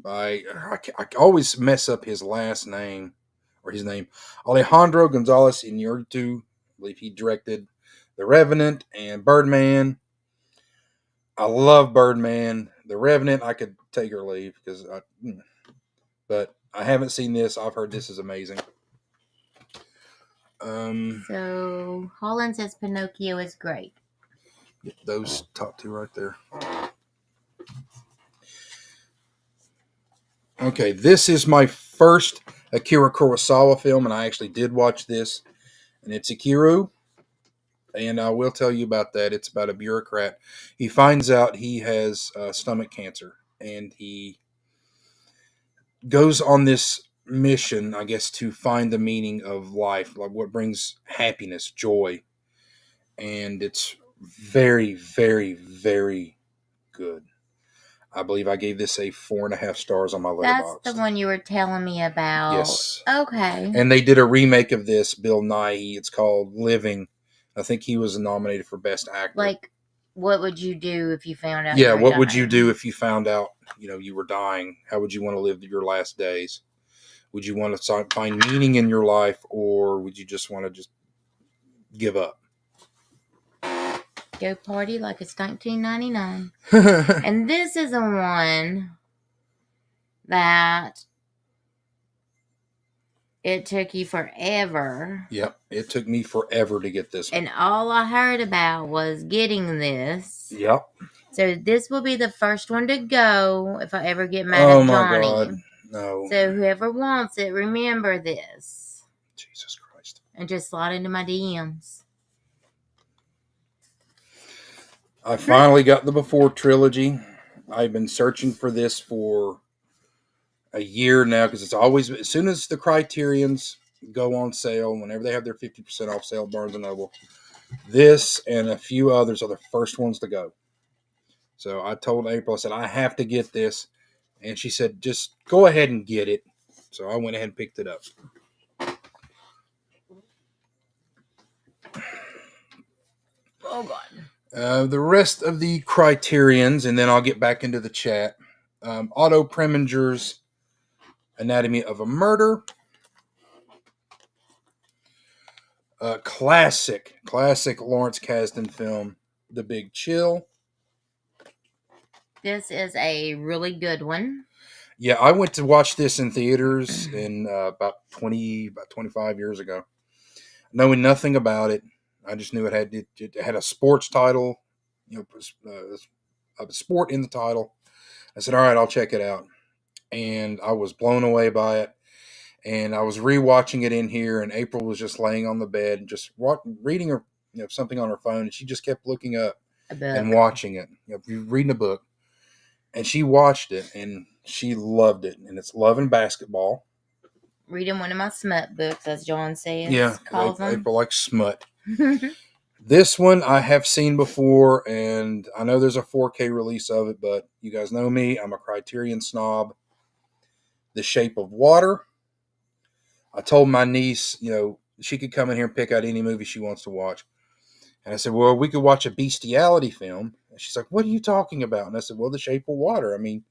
I always mess up his last name. Or his name. Alejandro Gonzalez Iñárritu. I believe he directed The Revenant and Birdman. I love Birdman. The Revenant, I could take or leave but I haven't seen this. I've heard this is amazing. So Holland says Pinocchio is great. Those top two right there. Okay, this is my first Akira Kurosawa film, and I actually did watch this, and it's Ikiru. And I will tell you about that. It's about a bureaucrat. He finds out he has stomach cancer, and he goes on this mission, I guess, to find the meaning of life, like what brings happiness, joy. And it's very, very, very good. I believe I gave this a 4.5 stars on my Letterboxd. That's the one you were telling me about. Yes. Okay. And they did a remake of this, Bill Nighy. It's called Living. I think he was nominated for Best Actor. Like, what would you do if you found out? Yeah, what would you do if you found out, you were dying? How would you want to live your last days? Would you want to find meaning in your life, or would you just want to just give up? Go party like it's 1999. And this is a one that it took you forever. Yep, it took me forever to get this one. And all I heard about was getting this. Yep. So this will be the first one to go if I ever get mad at Johnny. Oh my God, no. So whoever wants it, remember this. Jesus Christ. And just slide into my DMs. I finally got the Before trilogy. I've been searching for this for a year now, because it's always, as soon as the Criterions go on sale, whenever they have their 50% off sale at Barnes & Noble, this and a few others are the first ones to go. So I told April, I said, I have to get this. And she said, just go ahead and get it. So I went ahead and picked it up. Oh, God. The rest of the Criterions, and then I'll get back into the chat. Otto Preminger's Anatomy of a Murder. Classic Lawrence Kasdan film, The Big Chill. This is a really good one. Yeah, I went to watch this in theaters in about 25 years ago, knowing nothing about it. I just knew it had a sports title, a sport in the title. I said, all right, I'll check it out. And I was blown away by it. And I was rewatching it in here, and April was just laying on the bed and just reading her, something on her phone, and she just kept looking up and watching it. Reading a book. And she watched it, and she loved it. And it's Love and Basketball. Reading one of my smut books, as John says. Yeah, April likes smut. This one I have seen before, and I know there's a 4K release of it, but you guys know me. I'm a Criterion snob. The Shape of Water. I told my niece, she could come in here and pick out any movie she wants to watch. And I said, well, we could watch a bestiality film. And she's like, what are you talking about? And I said, well, The Shape of Water. I mean,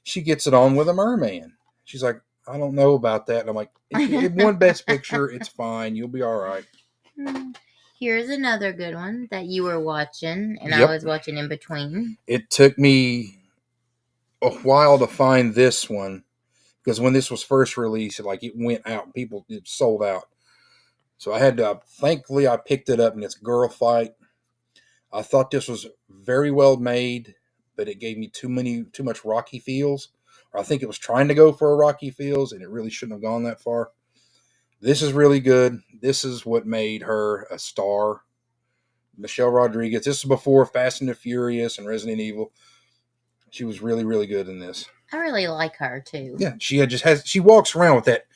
she gets it on with a merman. She's like, I don't know about that. And I'm like, it won Best Picture. It's fine. You'll be all right. Here's another good one that you were watching, and Yep. I was watching in between. It took me a while to find this one because when this was first released, it went out. It sold out. So I had to, thankfully, I picked it up, and it's Girl Fight. I thought this was very well made, but it gave me too much Rocky feels. Or I think it was trying to go for a Rocky feels, and it really shouldn't have gone that far. This is really good. This is what made her a star. Michelle Rodriguez. This is before Fast and the Furious and Resident Evil. She was really, really good in this. I really like her too. Yeah, she walks around with that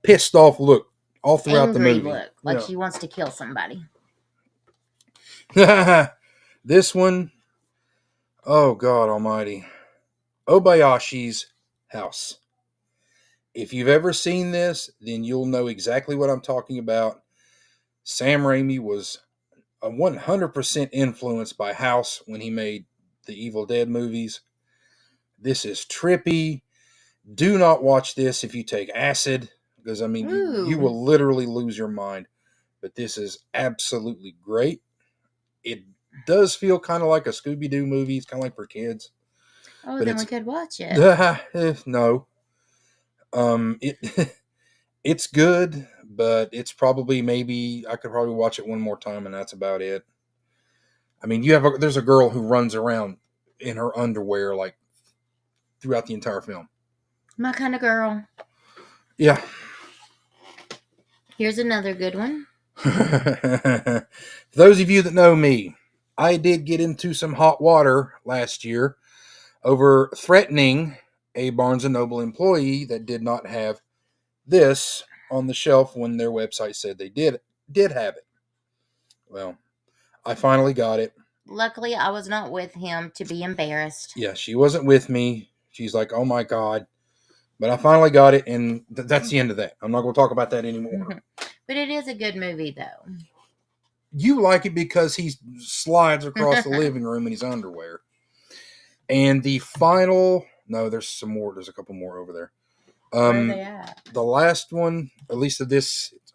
pissed off look all throughout the movie. Look, like she wants to kill somebody. This one, oh God Almighty, Obayashi's House. If you've ever seen this, then you'll know exactly what I'm talking about. Sam Raimi was 100% influenced by House when he made the Evil Dead movies. This is trippy. Do not watch this if you take acid, because you will literally lose your mind. But this is absolutely great. It does feel kind of like a Scooby-Doo movie. It's kind of like for kids. Oh, but then we could watch it. No. It's good, but it's probably I could probably watch it one more time, and that's about it. I mean, there's a girl who runs around in her underwear throughout the entire film. My kind of girl. Yeah. Here's another good one. For those of you that know me, I did get into some hot water last year over threatening a Barnes & Noble employee that did not have this on the shelf when their website said they did have it. Well, I finally got it. Luckily, I was not with him to be embarrassed. Yeah, she wasn't with me. She's like, oh my God. But I finally got it, and that's the end of that. I'm not going to talk about that anymore. But it is a good movie, though. You like it because he slides across the living room in his underwear. And the final... No, there's some more. There's a couple more over there. Where are they at? The last one, at least of this... It's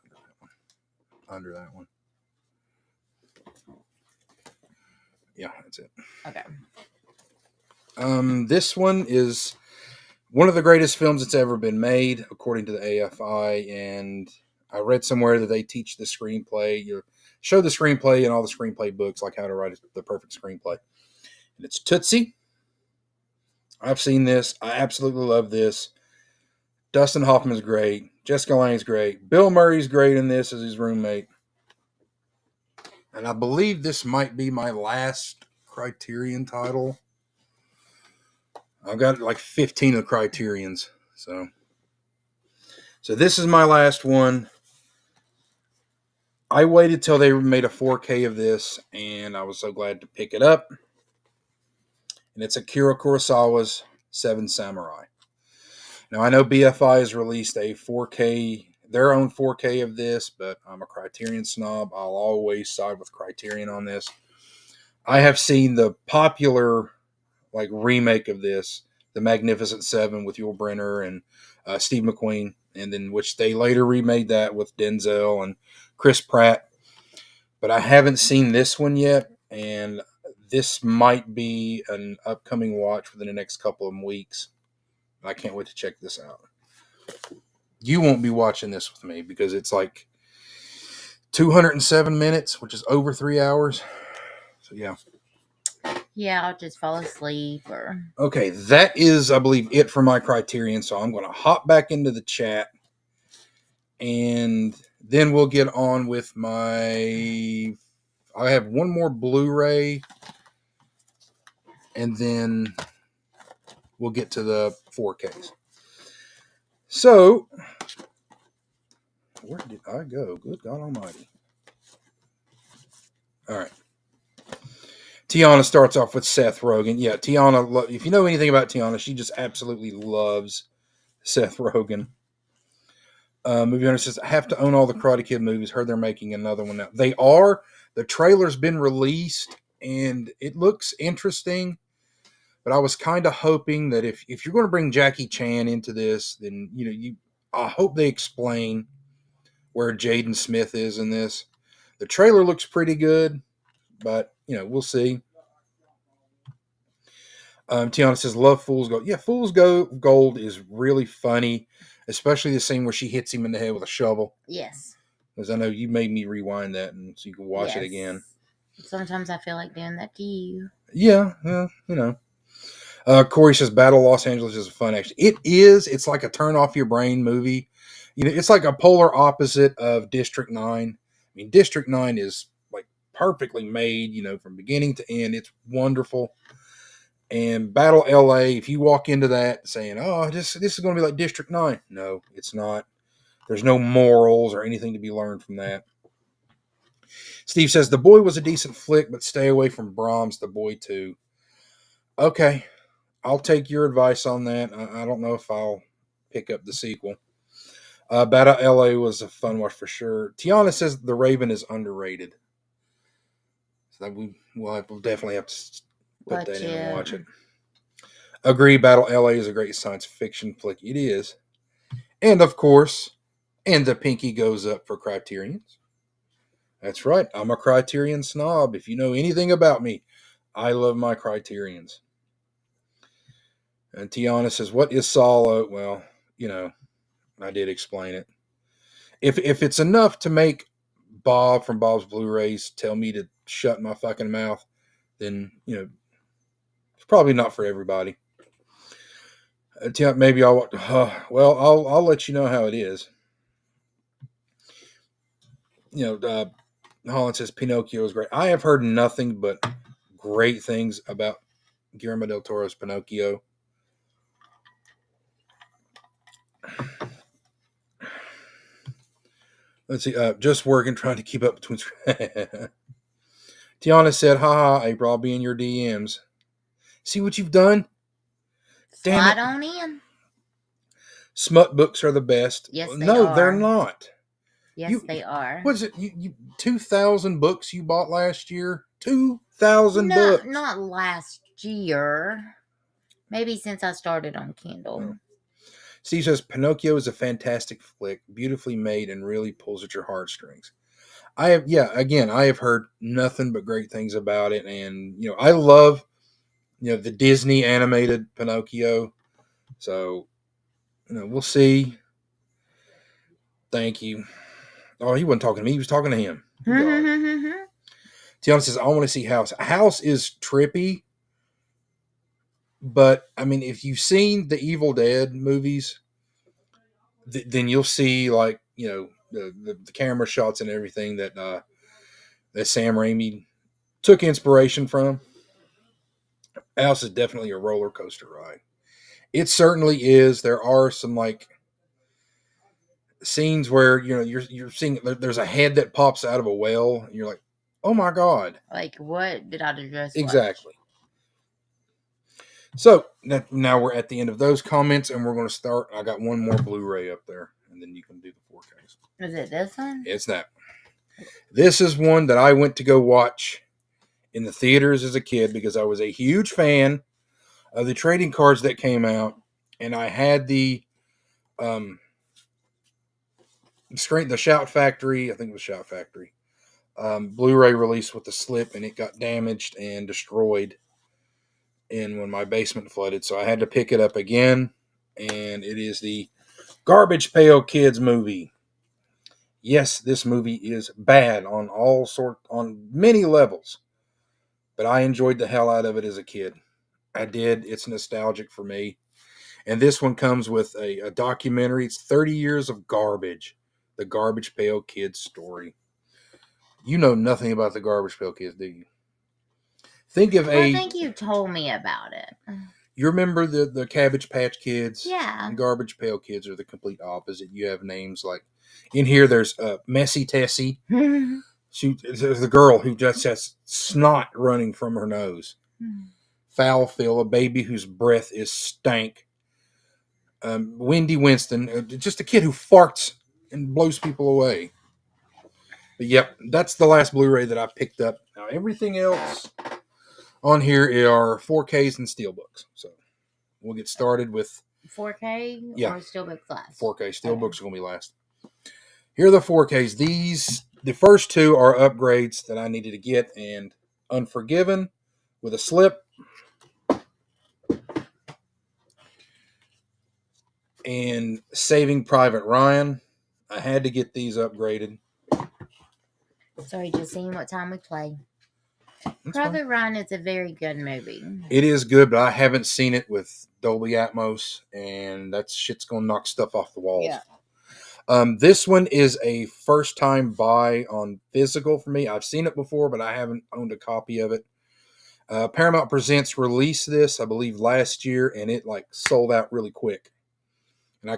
under that one. Yeah, that's it. Okay. This one is one of the greatest films that's ever been made, according to the AFI, and I read somewhere that they teach the screenplay. You show the screenplay in all the screenplay books, like how to write the perfect screenplay. And it's Tootsie. I've seen this. I absolutely love this. Dustin Hoffman's great. Jessica Lange's great. Bill Murray's great in this as his roommate. And I believe this might be my last Criterion title. I've got 15 of Criterions. So this is my last one. I waited till they made a 4K of this, and I was so glad to pick it up. And it's Akira Kurosawa's Seven Samurai. Now, I know BFI has released a 4K, their own 4K of this, but I'm a Criterion snob. I'll always side with Criterion on this. I have seen the popular remake of this, The Magnificent Seven with Yul Brynner and Steve McQueen, and then which they later remade that with Denzel and Chris Pratt. But I haven't seen this one yet, and this might be an upcoming watch within the next couple of weeks. I can't wait to check this out. You won't be watching this with me because it's 207 minutes, which is over 3 hours. So, yeah. Yeah, I'll just fall asleep or... Okay, that is, I believe, it for my Criterion. So I'm going to hop back into the chat, and then we'll get on with my... I have one more Blu-ray, and then we'll get to the 4Ks. So, where did I go? Good God Almighty. All right. Tiana starts off with Seth Rogen. Yeah, Tiana, if you know anything about Tiana, she just absolutely loves Seth Rogen. Movie owner says, I have to own all the Karate Kid movies. Heard they're making another one now. They are. The trailer's been released, and it looks interesting. But I was kind of hoping that if you're going to bring Jackie Chan into this, then I hope they explain where Jaden Smith is in this. The trailer looks pretty good, but we'll see. Tiana says, love Fool's Gold. Yeah, Fool's Gold is really funny, especially the scene where she hits him in the head with a shovel. Yes. Because I know you made me rewind that and so you can watch it again. Sometimes I feel like doing that to you. Yeah, Corey says, Battle Los Angeles is a fun action. It is. It's like a turn off your brain movie. It's like a polar opposite of District 9. I mean, District 9 is like perfectly made, from beginning to end. It's wonderful. And Battle LA, if you walk into that saying, oh, this is going to be like District 9. No, it's not. There's no morals or anything to be learned from that. Steve says, The Boy was a decent flick, but stay away from Brahms' The Boy 2. Okay, I'll take your advice on that. I don't know if I'll pick up the sequel. Battle LA was a fun watch for sure. Tiana says The Raven is underrated. So we'll definitely have to put that in and watch it. Agree, Battle LA is a great science fiction flick. It is. And of course, and the pinky goes up for Criterions. That's right. I'm a Criterion snob. If you know anything about me, I love my Criterions. And Tiana says, what is Solo? Well, I did explain it. If it's enough to make Bob from Bob's Blu-rays tell me to shut my fucking mouth, then, it's probably not for everybody. Maybe I'll let you know how it is. Holland says Pinocchio is great. I have heard nothing but great things about Guillermo del Toro's Pinocchio. Let's see. Just working, trying to keep up between. Tiana said, haha, April, I'll be in your DMs. See what you've done? Slide on in. Smut books are the best. Yes, they are. No, they're not. Yes, they are. What is it? You 2,000 books you bought last year? 2,000 books. Not last year. Maybe since I started on Kindle. Oh. Steve says, Pinocchio is a fantastic flick, beautifully made, and really pulls at your heartstrings. I have heard nothing but great things about it. And, I love, the Disney animated Pinocchio. So, we'll see. Thank you. Oh, he wasn't talking to me. He was talking to him. Tiana says, I want to see House. House is trippy. But, I mean, if you've seen the Evil Dead movies, then you'll see, like, the camera shots and everything that Sam Raimi took inspiration from. House is definitely a roller coaster ride. It certainly is. There are some, like, scenes where, you're seeing there's a head that pops out of a well. And you're like, oh, my God. Like, what did I just Exactly. So now we're at the end of those comments, and we're going to start. I got one more Blu-ray up there, and then you can do the 4Ks. Is it this one? It's that. This is one that I went to go watch in the theaters as a kid because I was a huge fan of the trading cards that came out, and I had the Shout Factory. I think it was Shout Factory Blu-ray release with the slip, and it got damaged and destroyed when my basement flooded, so I had to pick it up again, and it is the Garbage Pail Kids movie. Yes, this movie is bad on many levels, but I enjoyed the hell out of it as a kid. I did. It's nostalgic for me, and this one comes with a documentary. It's 30 years of garbage, the Garbage Pail Kids story. You know nothing about the Garbage Pail Kids, do you? I think you told me about it. You remember the Cabbage Patch Kids? Yeah. And Garbage Pail Kids are the complete opposite. You have names like, in here there's Messy Tessie, There's the girl who just has snot running from her nose. Foul Phil, a baby whose breath is stank. Wendy Winston, just a kid who farts and blows people away. But yep, that's the last Blu-ray that I picked up. Now everything else on here are 4Ks and Steelbooks. So we'll get started with 4K Yeah. or Steelbooks last? 4K. Steelbooks are going to be last. Here are the 4Ks. The first two are upgrades that I needed to get, and Unforgiven with a slip, and Saving Private Ryan. I had to get these upgraded. Sorry, just seeing what time we play. That's Private fine. Ryan is a very good movie. It is good, but I haven't seen it with Dolby Atmos, and that shit's going to knock stuff off the walls. Yeah. This one is a first-time buy on physical for me. I've seen it before, but I haven't owned a copy of it. Paramount Presents released this, I believe, last year, and it sold out really quick. And I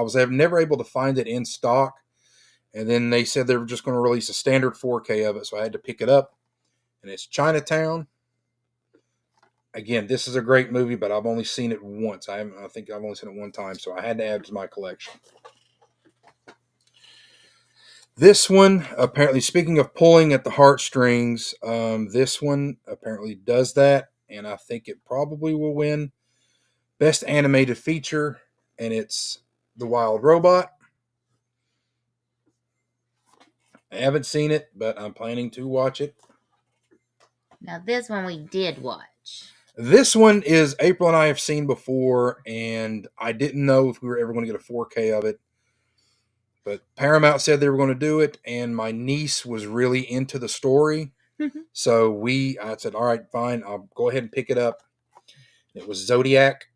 was never able to find it in stock. And then they said they were just going to release a standard 4K of it, so I had to pick it up. And it's Chinatown. Again, this is a great movie, but I've only seen it once. I think I've only seen it one time, so I had to add it to my collection. This one, apparently, speaking of pulling at the heartstrings, this one apparently does that, and I think it probably will win Best Animated Feature, and it's The Wild Robot. I haven't seen it, but I'm planning to watch it. Now, this one we did watch. This one is April and I have seen before, and I didn't know if we were ever going to get a 4K of it. But Paramount said they were going to do it, and my niece was really into the story. So I said, all right, fine, I'll go ahead and pick it up. It was Zodiac.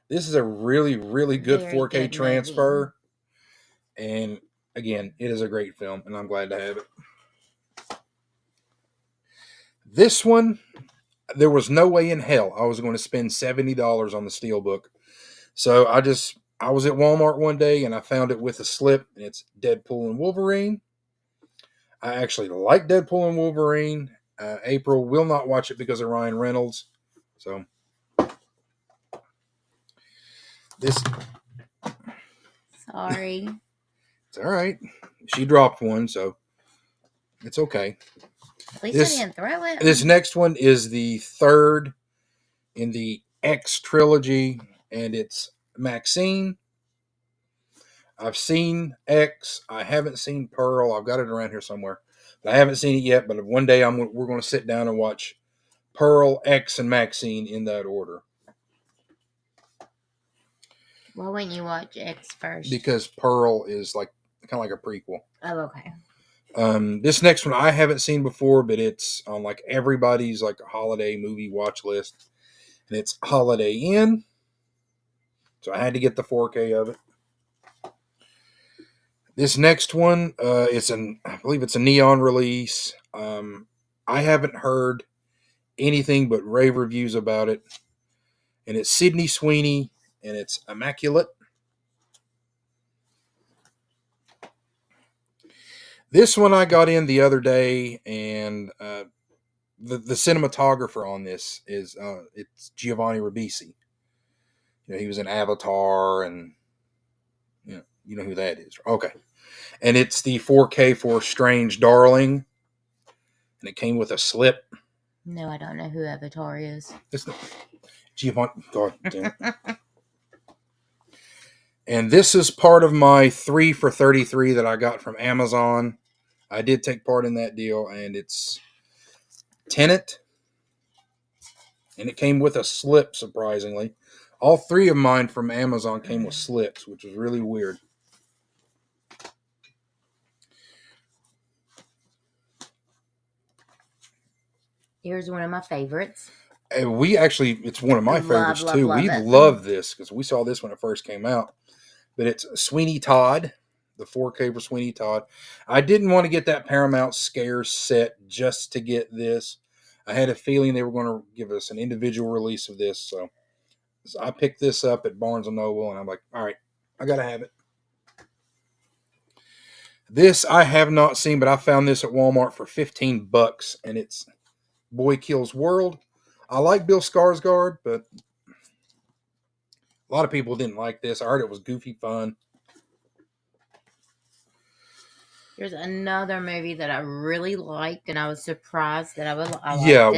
This is a really, really good Very 4K good transfer. And again, it is a great film, and I'm glad to have it. This one, there was no way in hell I was going to spend $70 on the Steelbook. So I was at Walmart one day, and I found it with a slip, and it's Deadpool and Wolverine. I actually like Deadpool and Wolverine. April will not watch it because of Ryan Reynolds. So this... Sorry. It's all right. She dropped one, so it's okay. At least I didn't throw it. This next one is the third in the X trilogy, and it's Maxine. I've seen X. I haven't seen Pearl. I've got it around here somewhere. But I haven't seen it yet, but one day we're going to sit down and watch Pearl, X, and Maxine in that order. Why wouldn't you watch X first? Because Pearl is kind of like a prequel. Oh, okay. This next one I haven't seen before, but it's on everybody's holiday movie watch list, and it's Holiday Inn. So I had to get the 4K of it. This next one, I believe it's a Neon release. I haven't heard anything but rave reviews about it, and it's Sydney Sweeney, and it's Immaculate. This one I got in the other day, and the cinematographer on this is it's Giovanni Ribisi. He was in Avatar, and you know who that is. Okay. And it's the 4K for Strange Darling, and it came with a slip. No, I don't know who Avatar is. It's not Giovanni. God damn it. And this is part of my 3 for $33 that I got from Amazon. I did take part in that deal, and it's Tenet. And it came with a slip, surprisingly. All 3 of mine from Amazon came with slips, which was really weird. Here's one of my favorites. And it's one of my favorites too. Love We it. love this because we saw this when it first came out. But it's Sweeney Todd, the 4K for Sweeney Todd. I didn't want to get that Paramount Scares set just to get this. I had a feeling they were going to give us an individual release of this. So I picked this up at Barnes & Noble, and I'm like, all right, I got to have it. This I have not seen, but I found this at Walmart for $15, and it's Boy Kills World. I like Bill Skarsgård, but a lot of people didn't like this. I heard it was goofy fun. There's another movie that I really liked, and I was surprised that I liked Yeah,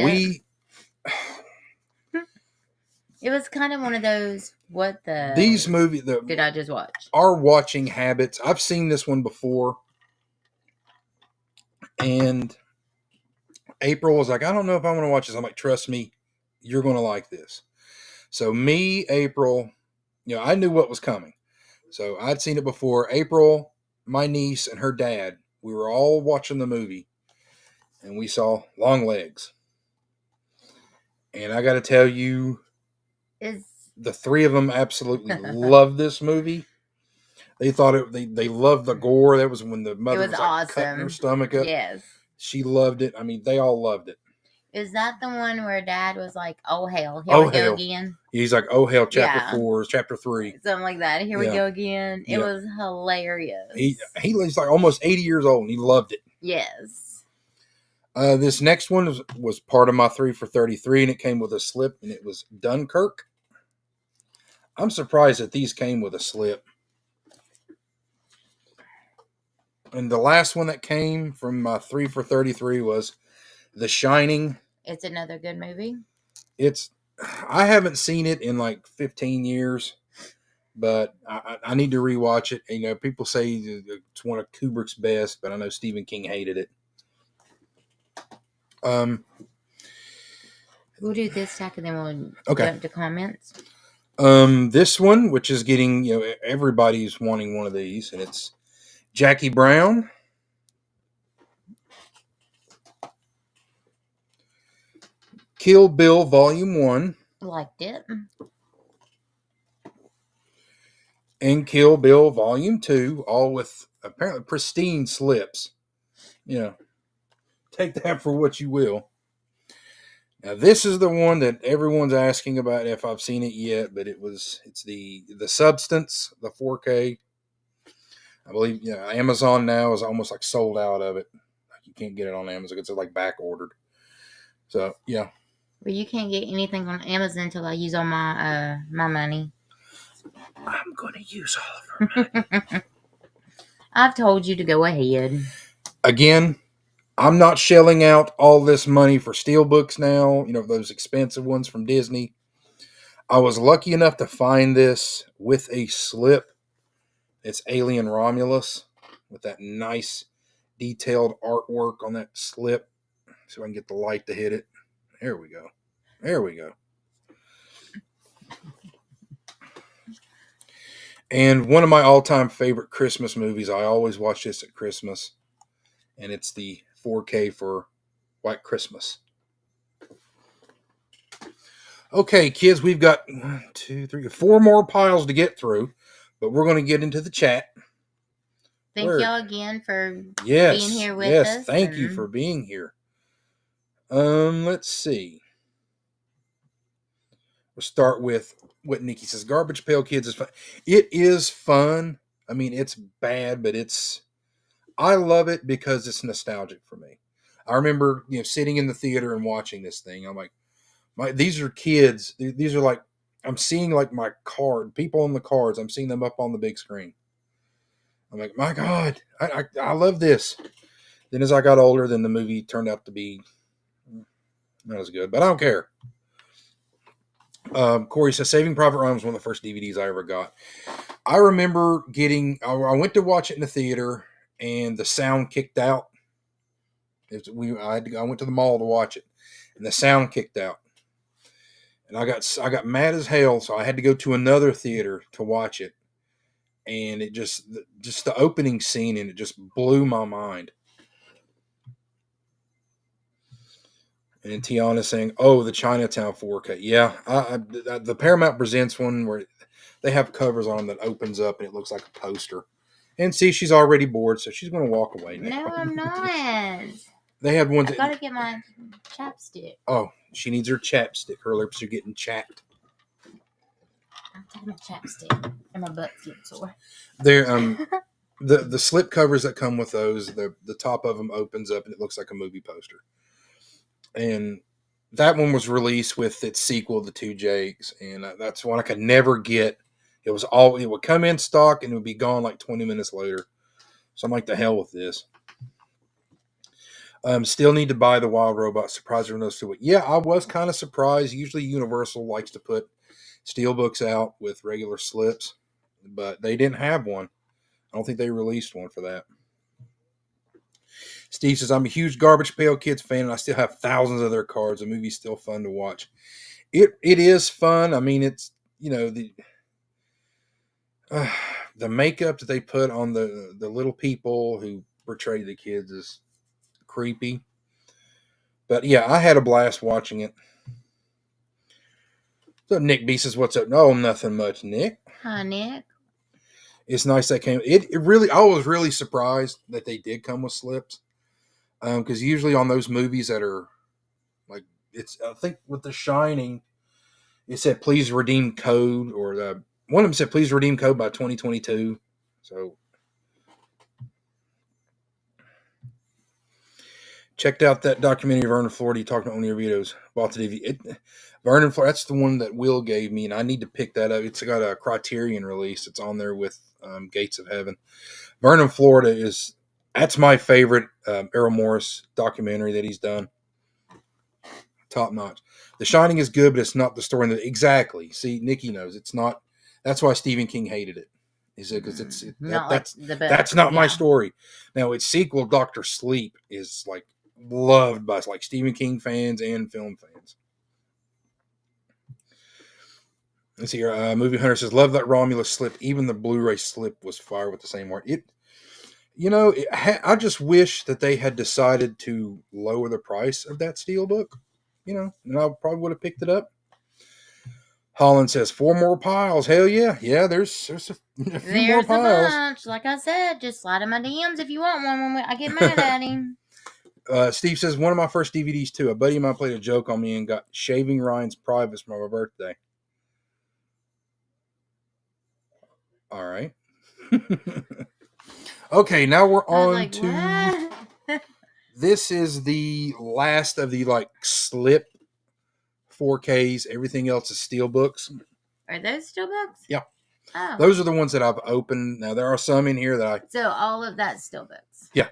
it was kind of one of those, what the... These movies... did I just watch? Our watching habits. I've seen this one before. And April was like, I don't know if I want to watch this. I'm like, trust me, you're going to like this. So me, April, I knew what was coming. So I'd seen it before. April, my niece, and her dad, we were all watching the movie. And we saw Long Legs. And I got to tell you, the three of them absolutely loved this movie. They thought they loved the gore. That was when the mother was like awesome. Cutting her stomach up. Yes. She loved it. I mean, they all loved it. Is that the one where Dad was like, "Oh hell, here we go again"? He's like, "Oh hell," chapter 4, chapter 3, something like that. Here we go again. It was hilarious. He's like almost 80 years old, and he loved it. Yes. This next one was part of my 3 for 33, and it came with a slip, and it was Dunkirk. I'm surprised that these came with a slip. And the last one that came from my 3 for 33 was The Shining. It's another good movie. I haven't seen it in like 15 years, but I need to rewatch it. People say it's one of Kubrick's best, but I know Stephen King hated it. We'll do this stack and then we'll jump to comments. This one, which is getting, everybody's wanting one of these, and it's Jackie Brown. Kill Bill Volume 1. Liked it. And Kill Bill Volume 2, all with apparently pristine slips. Take that for what you will. Now, this is the one that everyone's asking about if I've seen it yet, but it's the Substance, the 4K. I believe Amazon now is almost like sold out of it. You can't get it on Amazon. It's like back ordered. So, yeah. Well, you can't get anything on Amazon until I use all my money. I'm going to use all of her money. I've told you to go ahead. Again, I'm not shelling out all this money for steelbooks now, those expensive ones from Disney. I was lucky enough to find this with a slip. It's Alien Romulus with that nice detailed artwork on that slip. So I can get the light to hit it. There we go. And one of my all-time favorite Christmas movies, I always watch this at Christmas, and it's the 4K for White Christmas. Okay, kids, we've got 1, 2, 3, 4 more piles to get through, but we're going to get into the chat. Thank y'all again for being here with us. Yes, thank you for being here. Let's see. We'll start with what Nikki says. Garbage Pail Kids is fun. It is fun. I mean, it's bad, but I love it because it's nostalgic for me. I remember, sitting in the theater and watching this thing. I'm like, these are kids. These are like, I'm seeing like my people on the cards. I'm seeing them up on the big screen. I'm like, my God, I love this. Then as I got older, then the movie turned out to be not as good, but I don't care. Corey says, Saving Private Ryan was one of the first DVDs I ever got. I remember I went to watch it in the theater, and the sound kicked out. I went to the mall to watch it, and the sound kicked out. And I got mad as hell, so I had to go to another theater to watch it. And it just the opening scene, and it just blew my mind. And then Tiana saying, "Oh, the Chinatown 4K." Yeah, the Paramount Presents one where they have covers on them that opens up and it looks like a poster. And see, she's already bored, so she's going to walk away now. No, I'm not. They had one. I gotta get my chapstick. Oh, she needs her chapstick. Her lips are getting chapped. I'm taking my chapstick, and my butt's getting sore. There, the slip covers that come with those, the top of them opens up and it looks like a movie poster. And that one was released with its sequel, The Two Jakes, and that's one I could never get. It would come in stock and it would be gone like 20 minutes later. So I'm like, the hell with this. Still need to buy the Wild Robot. Surprised there was no it. Yeah, I was kind of surprised. Usually Universal likes to put steelbooks out with regular slips, but they didn't have one. I don't think they released one for that. Steve says, I'm a huge Garbage Pail Kids fan, and I still have thousands of their cards. The movie's still fun to watch. It is fun. I mean, it's, the makeup that they put on the little people who portray the kids is creepy. But yeah, I had a blast watching it. So Nick B says, what's up? No, nothing much, Nick. Hi, Nick. It's nice that came. It really, I was really surprised that they did come with slips. Because usually on those movies that are like, I think with The Shining, it said please redeem code, or one of them said please redeem code by 2022. So checked out that documentary of Vernon Florida. You talked on your videos. Bought the DVD. Vernon Florida, that's the one that Will gave me, and I need to pick that up. It's got a Criterion release. It's on there with Gates of Heaven. Vernon Florida that's my favorite Errol Morris documentary that he's done. Top notch. The Shining is good, but it's not the story. Exactly. See, Nikki knows it's not. That's why Stephen King hated it. He said because that's not my story. Now its sequel, Doctor Sleep, is like loved by like Stephen King fans and film fans. Let's see here. Movie Hunter says, love that Romulus slip. Even the Blu-ray slip was fire with the same art. I just wish that they had decided to lower the price of that steelbook. And I probably would have picked it up. Holland says 4 more piles. Hell yeah. Yeah, there's a few more piles. Bunch. Like I said, just slide in my DMs if you want one when I get mad at him. Steve says, one of my first DVDs too. A buddy of mine played a joke on me and got Shaving Ryan's Privates for my birthday. All right. Okay, now we're on to... This is the last of the slip 4Ks. Everything else is steelbooks. Are those steelbooks? Yeah. Oh. Those are the ones that I've opened. Now there are some in here that So all of that's steelbooks. Yeah.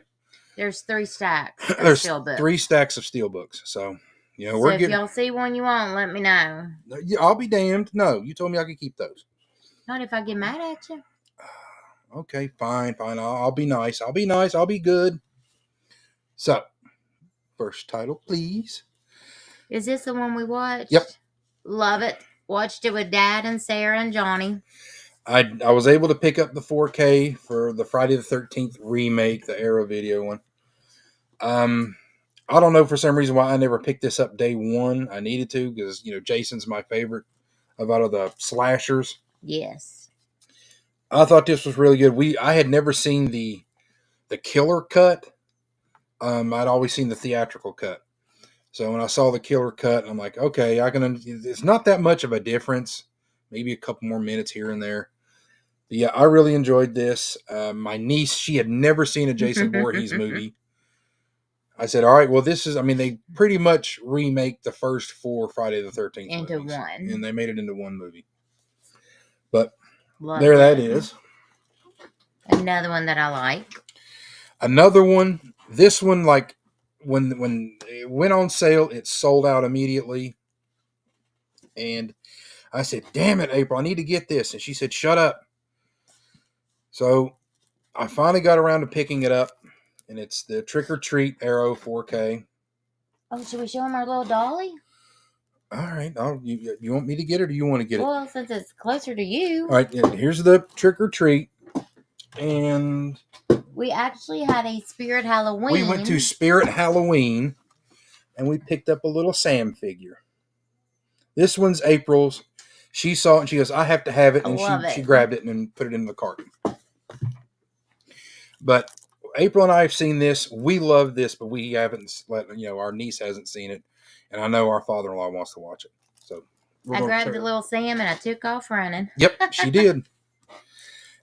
There's 3 stacks of There's steelbooks. 3 stacks of steelbooks. So so if y'all see one you want, let me know. Yeah, I'll be damned. No, you told me I could keep those. Not if I get mad at you. Okay, fine. I'll be nice. I'll be good. So, first title, please. Is this the one we watched? Yep. Love it. Watched it with Dad and Sarah and Johnny. I was able to pick up the 4K for the Friday the 13th remake, the Arrow video one. I don't know for some reason why I never picked this up day one. I needed to because, Jason's my favorite out of the slashers. Yes. I thought this was really good. I had never seen the killer cut. I'd always seen the theatrical cut. So when I saw the killer cut, I'm like, okay, it's not that much of a difference. Maybe a couple more minutes here and there. But yeah, I really enjoyed this. My niece, she had never seen a Jason Voorhees movie. I said, all right, well, they pretty much remake the first 4 Friday the 13th into movies, one. and they made it into one movie. But Love there it. that is. Another one that I like. Another one. This one, when it went on sale, it sold out immediately. And I said, damn it, April, I need to get this. And she said, shut up. So I finally got around to picking it up. And it's the Trick or Treat Arrow 4K. Oh, should we show him our little dolly? All right. You want me to get it or do you want to get it? Well, since it's closer to you. All right. Here's the Trick or Treat. And we actually had a Spirit Halloween. We went to Spirit Halloween and we picked up a little Sam figure. This one's April's. She saw it and she goes, I have to have it. And she grabbed it and put it in the cart. But April and I have seen this. We love this, but we haven't our niece hasn't seen it. And I know our father-in-law wants to watch it. So I grabbed the little Sam and I took off running. Yep, she did.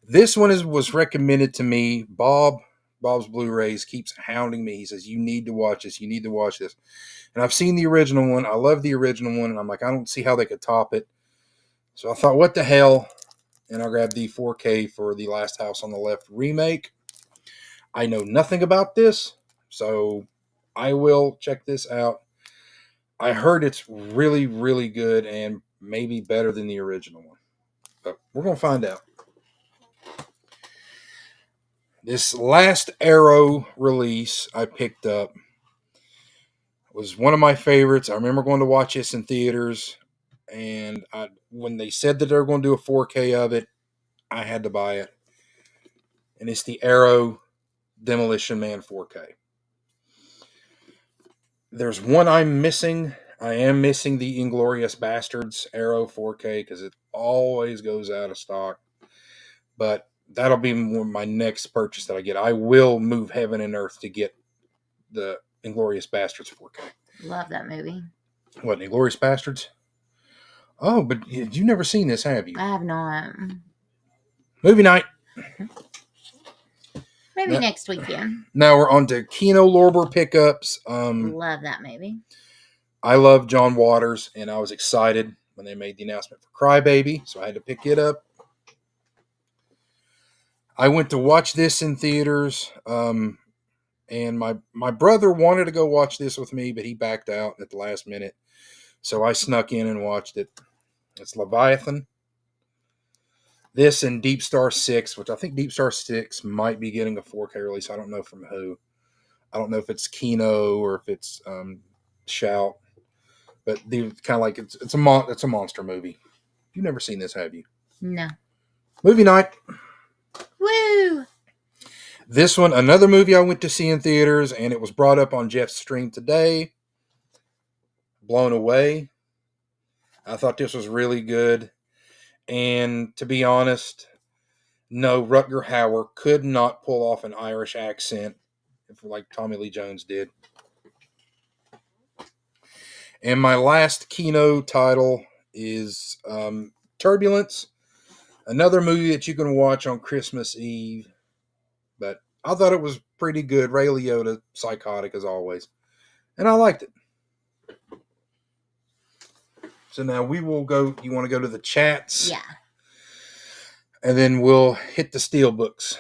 This one was recommended to me. Bob's Blu-rays keeps hounding me. He says, "You need to watch this. You need to watch this." And I've seen the original one. I love the original one, and I'm like, I don't see how they could top it. So I thought, what the hell? And I grabbed the 4K for the Last House on the Left remake. I know nothing about this, so I will check this out. I heard it's really, really good and maybe better than the original one. But we're going to find out. This last Arrow release I picked up was one of my favorites. I remember going to watch this in theaters, and when they said that they were going to do a 4K of it, I had to buy it. And it's the Arrow Demolition Man 4K. There's one I'm missing. I am missing the Inglorious Bastards Arrow 4K because it always goes out of stock. But that'll be my next purchase that I get. I will move heaven and earth to get the Inglorious Bastards 4K. Love that movie. What, Inglorious Bastards? Oh, but you've never seen this, have you? I have not. Movie night. Maybe next weekend. Now we're on to Kino Lorber pickups. Love that movie. I love John Waters, and I was excited when they made the announcement for Crybaby, so I had to pick it up. I went to watch this in theaters, and my brother wanted to go watch this with me, but he backed out at the last minute, so I snuck in and watched it. It's Leviathan. This and Deep Star 6, which I think Deep Star 6 might be getting a 4K release. I don't know from who. I don't know if it's Kino or if it's Shout. But kind of like it's a monster movie. You've never seen this, have you? No. Movie night. Woo! This one, another movie I went to see in theaters, and it was brought up on Jeff's stream today. Blown Away. I thought this was really good. And to be honest, no, Rutger Hauer could not pull off an Irish accent like Tommy Lee Jones did. And my last Kino title is Turbulence, another movie that you can watch on Christmas Eve. But I thought it was pretty good. Ray Liotta, psychotic as always. And I liked it. So now we will go. You want to go to the chats? Yeah. And then we'll hit the steel books.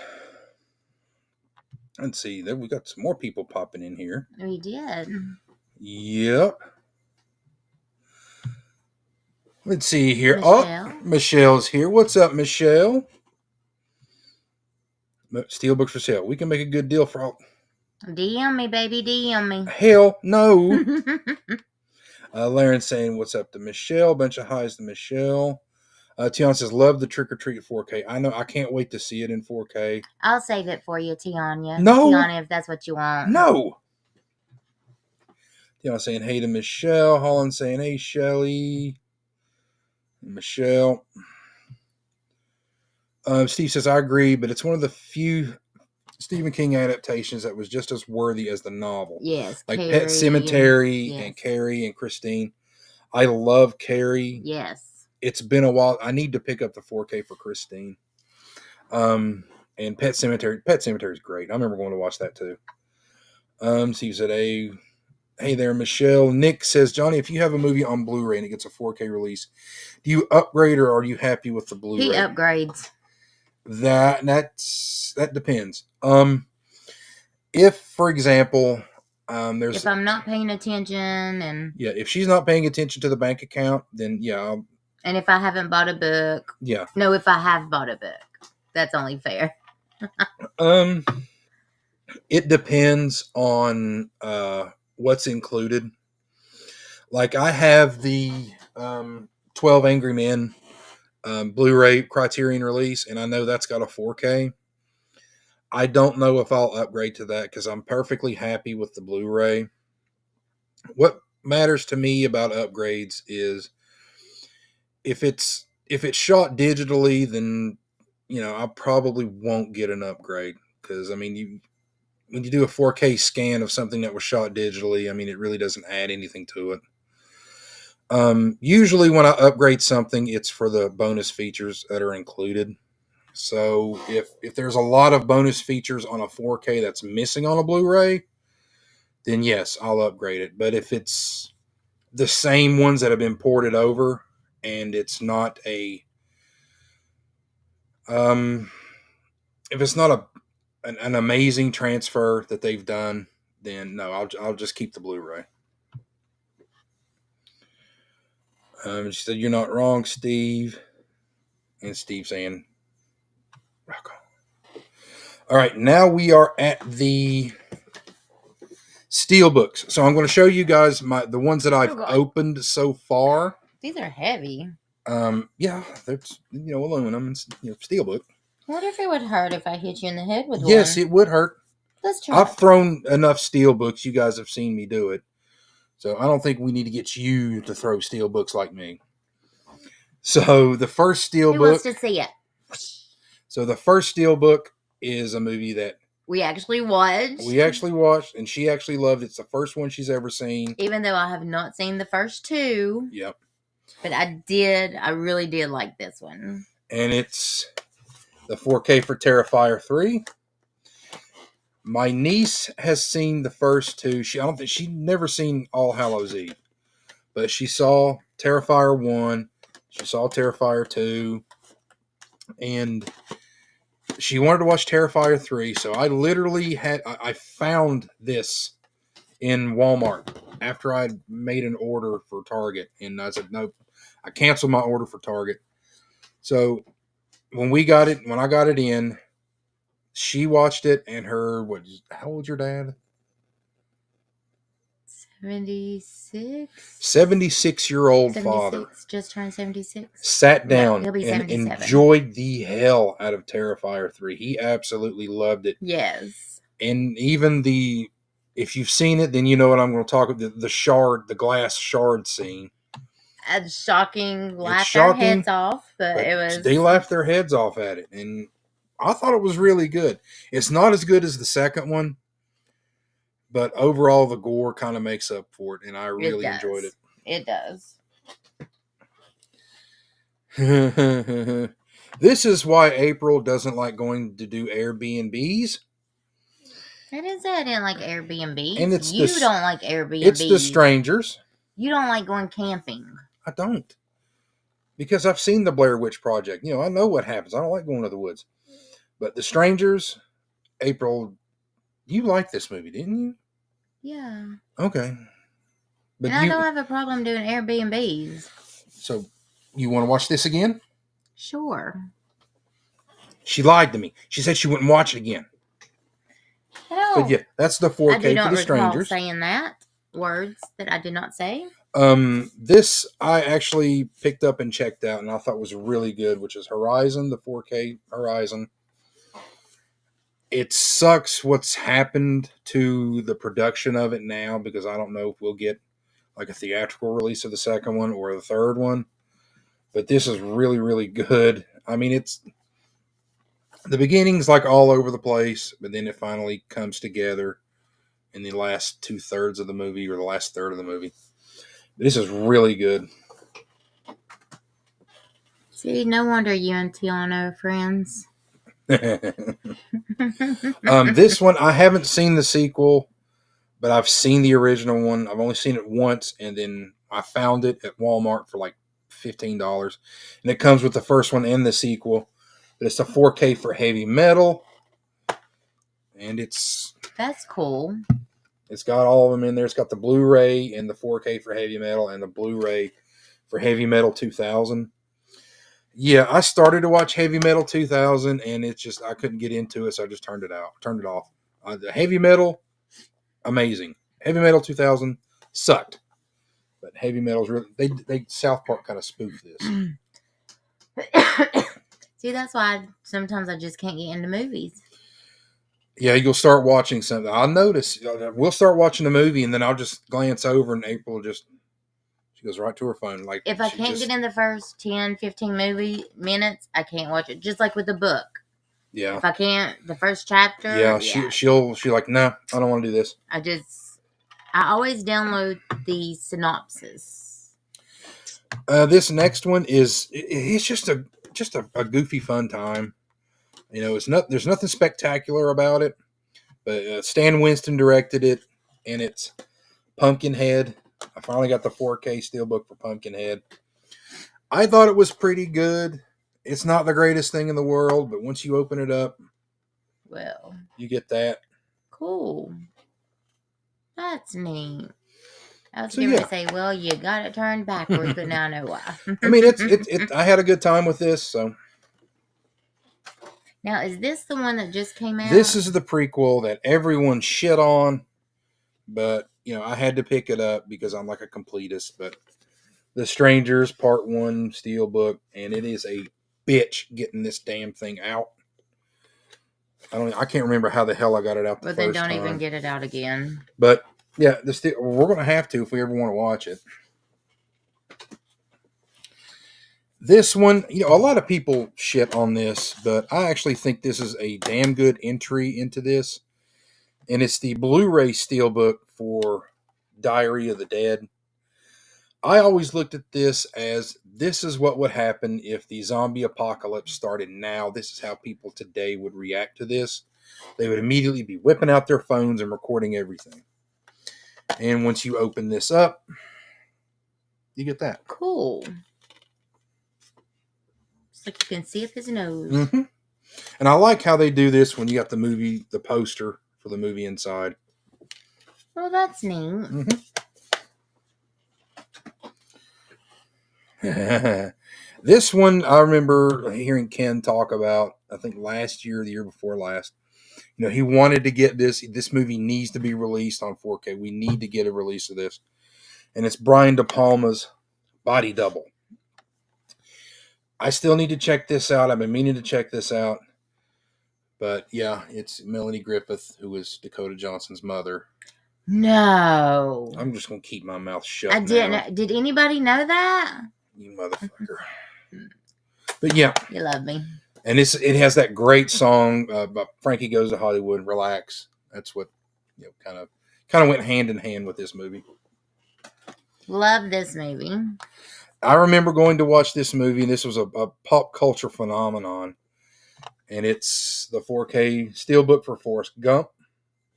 Let's see. There we got some more people popping in here. We did. Yep. Let's see here. Michelle. Oh, Michelle's here. What's up, Michelle? Steel books for sale. We can make a good deal for all. DM me, baby. DM me. Hell no. Lauren's saying, what's up to Michelle? Bunch of highs to Michelle. Tiana says, love the Trick or Treat 4K. I know. I can't wait to see it in 4K. I'll save it for you, Tiana. No. Tiana, if that's what you want. No. Tiana saying, hey to Michelle. Holland saying, hey, Shelly. Michelle. Steve says, I agree, but it's one of the few Stephen King adaptations that was just as worthy as the novel. Yes. Like Carrie Pet Sematary and Carrie and Christine. I love Carrie. Yes. It's been a while. I need to pick up the 4K for Christine. And Pet Sematary. Pet Sematary is great. I remember going to watch that too. Steve said, hey there, Michelle. Nick says, Johnny, if you have a movie on Blu-ray and it gets a 4K release, do you upgrade or are you happy with the Blu-ray? He upgrades. That depends. If, for example, there's if I'm not paying attention and if she's not paying attention to the bank account, then and if I haven't bought a book, no, if I have bought a book, that's only fair. It depends on what's included. Like I have the 12 Angry Men Blu-ray Criterion release, and I know that's got a 4K. I don't know if I'll upgrade to that because I'm perfectly happy with the Blu-ray. What matters to me about upgrades is if it's shot digitally, then I probably won't get an upgrade because when you do a 4K scan of something that was shot digitally, it really doesn't add anything to it. Usually when I upgrade something, it's for the bonus features that are included. So if there's a lot of bonus features on a 4K that's missing on a Blu-ray, then yes, I'll upgrade it. But if it's the same ones that have been ported over and it's not a if it's not an amazing transfer that they've done, then no, I'll just keep the Blu-ray. She said, "You're not wrong, Steve." And Steve saying, "Rock on." All right, now we are at the steel books. So I'm going to show you guys the ones that I've opened so far. These are heavy. Yeah, that's aluminum and steel book. What if it would hurt if I hit you in the head with one? Yes, it would hurt. Let's try. I've thrown enough steel books. You guys have seen me do it. So I don't think we need to get you to throw steel books like me. So the first steel book. Who wants to see it? So the first steel book is a movie that we actually watched. And she actually loved it. It's the first one she's ever seen. Even though I have not seen the first two. Yep. But I really did like this one. And it's the 4K for Terrifier 3. My niece has seen the first two. She'd never seen All Hallows Eve. But she saw Terrifier 1. She saw Terrifier 2. And she wanted to watch Terrifier 3. So I literally I found this in Walmart after I'd made an order for Target. And I said, nope, I canceled my order for Target. So when I got it in, she watched it, and how old's your dad? 76. 76-year-old father. Just turned 76. Sat down and enjoyed the hell out of Terrifier 3. He absolutely loved it. Yes. And even if you've seen it, then you know what I'm going to talk about. The glass shard scene. It's shocking. Laughed their heads off, but they laughed their heads off at it, and I thought it was really good. It's not as good as the second one, but overall the gore kind of makes up for it, and I really enjoyed it. It does. This is why April doesn't like going to do Airbnbs. I didn't say I didn't like Airbnbs. And you don't like Airbnbs. It's the strangers. You don't like going camping. I don't. Because I've seen the Blair Witch Project. I know what happens. I don't like going to the woods. But the strangers, April, you liked this movie, didn't you? Yeah. Okay. But I don't have a problem doing Airbnbs. So, you want to watch this again? Sure. She lied to me. She said she wouldn't watch it again. No. But yeah, that's the 4K for the strangers. I do not recall saying that. Words that I did not say. This I actually picked up and checked out, and I thought was really good, which is Horizon, the 4K Horizon. It sucks what's happened to the production of it now, because I don't know if we'll get like a theatrical release of the second one or the third one. But this is really, really good. I mean, the beginning's like all over the place, but then it finally comes together in the last 2/3 of the movie, or the last third of the movie. This is really good. See, no wonder you and Tiana are friends. This one, I haven't seen the sequel, but I've seen the original one. I've only seen it once, and then I found it at Walmart for like $15. And it comes with the first one and the sequel. But it's a 4K for Heavy Metal. And that's cool. It's got all of them in there. It's got the Blu-ray and the 4K for Heavy Metal and the Blu-ray for Heavy Metal 2000. Yeah, I started to watch Heavy Metal 2000, and it's just, I couldn't get into it, so I just turned it off. The Heavy Metal, amazing. Heavy Metal 2000 sucked. But Heavy Metal's really, they South Park kind of spoofed this. See, that's why sometimes I just can't get into movies. Yeah, you'll start watching something. I'll notice. We'll start watching a movie, and then I'll just glance over, and April she goes right to her phone. Like, if I can't get in the first 10, 15 minutes, I can't watch it. Just like with the book. Yeah. If I can't, the first chapter. Yeah, she'll like, no, I don't want to do this. I always download the synopsis. This next one it's just a goofy, fun time. There's nothing spectacular about it, but Stan Winston directed it, and it's Pumpkinhead. I finally got the 4K steelbook for Pumpkinhead. I thought it was pretty good. It's not the greatest thing in the world, but once you open it up, well, you get that. Cool. That's neat. I was going to say, well, you got it turned backwards, but now I know why. I mean, I had a good time with this, so. Now, is this the one that just came out? This is the prequel that everyone shit on, but, I had to pick it up because I'm like a completist, but The Strangers Part 1 Steelbook, and it is a bitch getting this damn thing out. I can't remember how the hell I got it out the first time. But then don't even get it out again. But, yeah, we're going to have to if we ever want to watch it. This one, a lot of people shit on this, but I actually think this is a damn good entry into this. And it's the Blu-ray Steelbook for Diary of the Dead. I always looked at this as this is what would happen if the zombie apocalypse started now. This is how people today would react to this. They would immediately be whipping out their phones and recording everything. And once you open this up, you get that. Cool. It's like you can see up his nose. Mm-hmm. And I like how they do this when you got the poster for the movie inside. Well, that's neat. Mm-hmm. This one, I remember hearing Ken talk about, I think last year, the year before last. He wanted to get this. This movie needs to be released on 4K. We need to get a release of this. And it's Brian De Palma's Body Double. I still need to check this out. I've been meaning to check this out. But yeah, it's Melanie Griffith, who is Dakota Johnson's mother. No. I'm just going to keep my mouth shut. I didn't. Did anybody know that? You motherfucker. But yeah. You love me. And it has that great song about Frankie Goes to Hollywood, Relax. That's what kind of went hand in hand with this movie. Love this movie. I remember going to watch this movie, and this was a pop culture phenomenon. And it's the 4K Steelbook for Forrest Gump.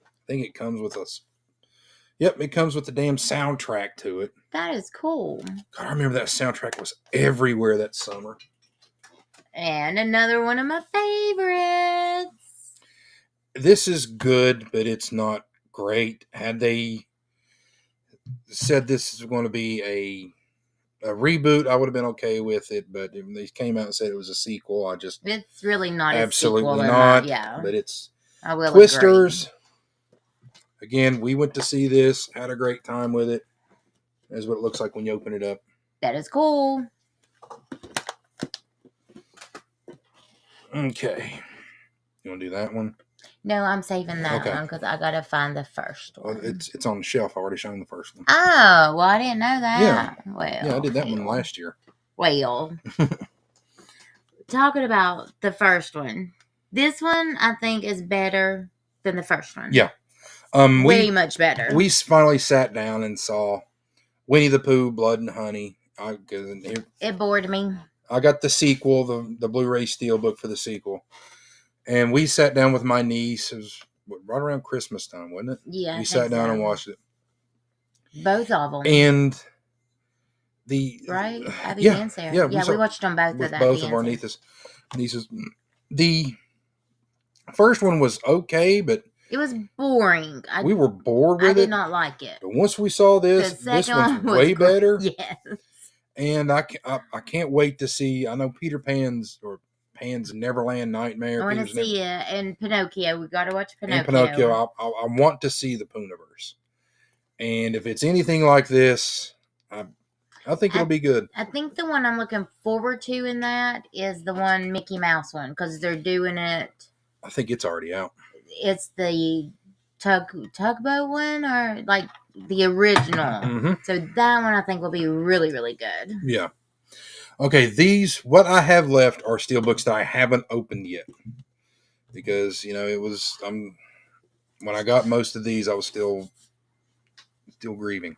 I think it comes with it comes with the damn soundtrack to it. That is cool. God, I remember that soundtrack was everywhere that summer. And another one of my favorites. This is good, but it's not great. Had they said this is going to be a reboot, I would have been okay with it. But when they came out and said it was a sequel, it's really not absolutely a sequel. not. Yeah, but it's I will Twisters. Agree. Again, we went to see this, had a great time with it. That's what it looks like when you open it up. That is cool. Okay. You want to do that one? No, I'm saving that one because I got to find the first one. Well, it's on the shelf. I already shown the first one. Oh, well, I didn't know that. Yeah. Well, yeah, I did that one last year. Well, talking about the first one, this one I think is better than the first one. Yeah. Way much better. We finally sat down and saw Winnie the Pooh, Blood and Honey. It bored me. I got the sequel, the Blu-ray Steelbook for the sequel. And we sat down with my niece. It was right around Christmas time, wasn't it? Yeah. We sat down and watched it. Both of them. And right? Abby and Sarah. Yeah, we watched them both with both of our nieces. The first one was okay, but it was boring. We were bored with it. I did not like it. But once we saw this one's way better. Yes. And I can't wait to see. I know Peter Pan's Neverland Nightmare. I want to see it. And Pinocchio. We got to watch Pinocchio. And Pinocchio. I want to see the Pooniverse. And if it's anything like this, I think it'll be good. I think the one I'm looking forward to in that is the one Mickey Mouse one because they're doing it. I think it's already out. It's the tugboat one or like the original. Mm-hmm. So that one I think will be really, really good. Yeah. Okay, what I have left are steelbooks that I haven't opened yet. Because, it was when I got most of these I was still grieving.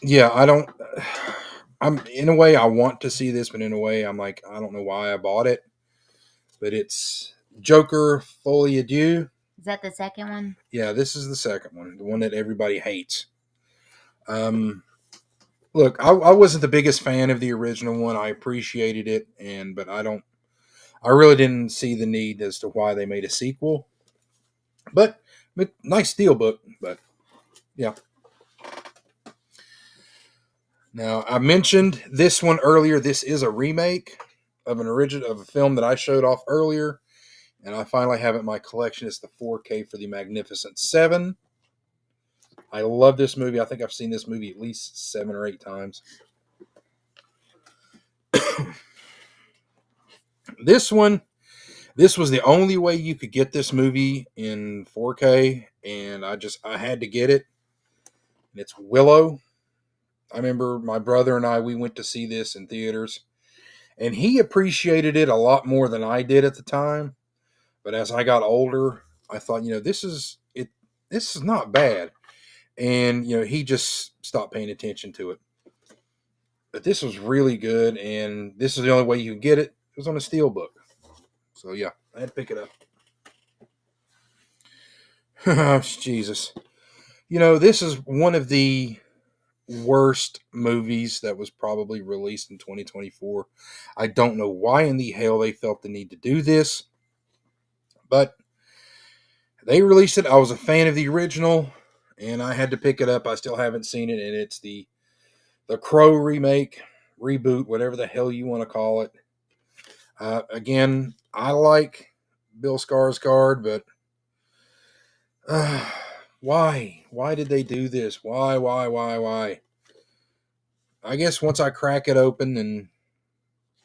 Yeah, I I'm in a way I want to see this, but in a way I'm like, I don't know why I bought it. But it's Joker Folie à Deux. Is that the second one? Yeah, this is the second one, the one that everybody hates. Look, I wasn't the biggest fan of the original one. I appreciated it, but I really didn't see the need as to why they made a sequel. But nice steelbook. But yeah. Now I mentioned this one earlier. This is a remake of a film that I showed off earlier, and I finally have it in my collection. It's the 4K for the Magnificent Seven. I love this movie. I think I've seen this movie at least 7 or 8 times. This was the only way you could get this movie in 4K, and I had to get it. And it's Willow. I remember my brother and we went to see this in theaters, and he appreciated it a lot more than I did at the time. But as I got older, I thought, this is it. This is not bad. And, he just stopped paying attention to it. But this was really good, and this is the only way you could get it. It was on a steelbook. So, yeah, I had to pick it up. Jesus. This is one of the worst movies that was probably released in 2024. I don't know why in the hell they felt the need to do this, but they released it. I was a fan of the original, and I had to pick it up. I still haven't seen it, and it's the Crow remake, reboot, whatever the hell you want to call it. Again, I like Bill Skarsgård, but why? Why did they do this? Why? I guess once I crack it open, and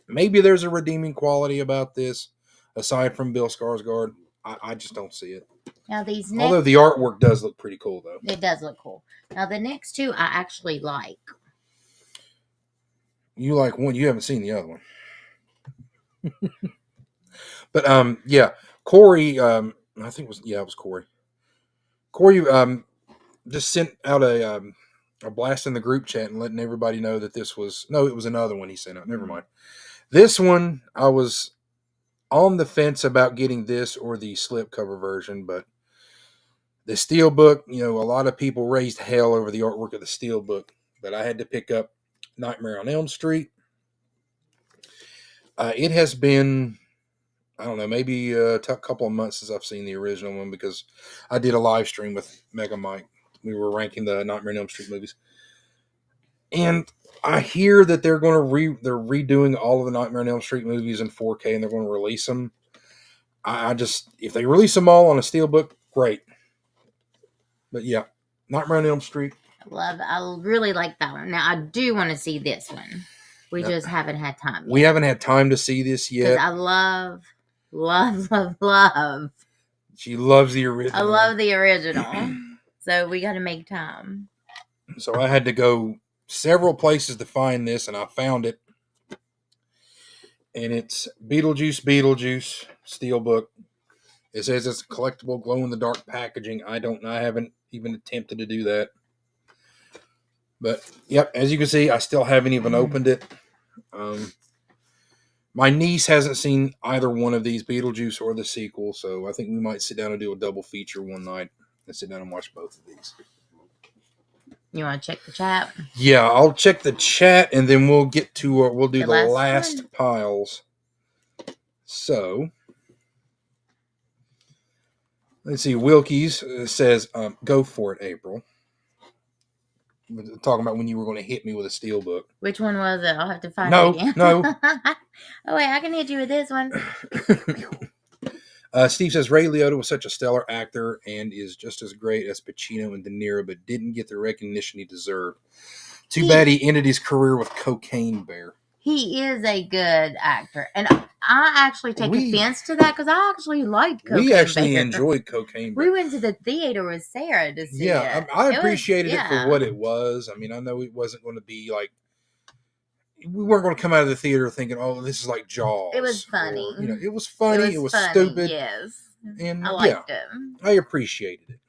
maybe there's a redeeming quality about this, aside from Bill Skarsgård, I just don't see it. Now although the artwork does look pretty cool, though. It does look cool. Now the next two I actually like. You like one, you haven't seen the other one. But yeah, Corey, I think it was Corey. Corey just sent out a blast in the group chat and letting everybody know that it was another one he sent out. Never mind. This one, I was on the fence about getting this or the slipcover version, but the steelbook, a lot of people raised hell over the artwork of the steelbook, but I had to pick up Nightmare on Elm Street. It has been, I don't know, maybe a couple of months since I've seen the original one, because I did a live stream with Mega Mike. We were ranking the Nightmare on Elm Street movies. And I hear that they're going they're redoing all of the Nightmare on Elm Street movies in 4K, and they're going to release them. If they release them all on a steelbook, great. But yeah, Nightmare on Elm Street. I really like that one. Now I do want to see this one. We just haven't had time yet. We haven't had time to see this yet. I love. She loves the original. I love the original. So we got to make time. So I had to go several places to find this, and I found it. And it's Beetlejuice Steelbook. It says it's a collectible glow-in-the-dark packaging. I haven't even attempted to do that. But, yep, as you can see, I still haven't even opened it. My niece hasn't seen either one of these, Beetlejuice or the sequel, so I think we might sit down and do a double feature one night and sit down and watch both of these. You want to check the chat? Yeah, I'll check the chat, and then we'll get to we'll do the last piles. So, let's see. Wilkie's says, "Go for it, April." Talking about when you were going to hit me with a steelbook. Which one was it? I'll have to find it again. No. Oh, wait, I can hit you with this one. Steve says, Ray Liotta was such a stellar actor and is just as great as Pacino and De Niro, but didn't get the recognition he deserved. Too bad he ended his career with Cocaine Bear. He is a good actor. And I actually take offense to that because I actually liked Cocaine Bear. We actually enjoyed Cocaine Bear. We went to the theater with Sarah to see it. Yeah, I appreciated it for what it was. I mean, I know it wasn't going to be like, we weren't going to come out of the theater thinking, oh, this is like Jaws. It was funny. Or, it was funny. It was stupid. Yes. And I liked it. I appreciated it.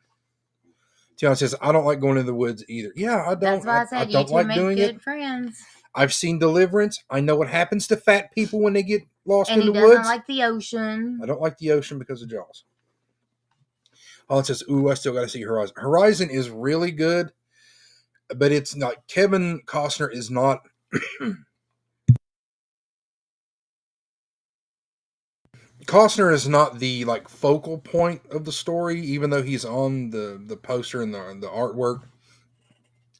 Tiana says, I don't like going into the woods either. Yeah, I don't. That's why I said I don't like doing good friends. I've seen Deliverance. I know what happens to fat people when they get lost And in the he woods. doesn't like the ocean. I don't like the ocean because of Jaws. Holland says, ooh, I still got to see Horizon. Horizon is really good, but it's not. Kevin Costner is not. Costner is not the like focal point of the story, even though he's on the poster and the artwork.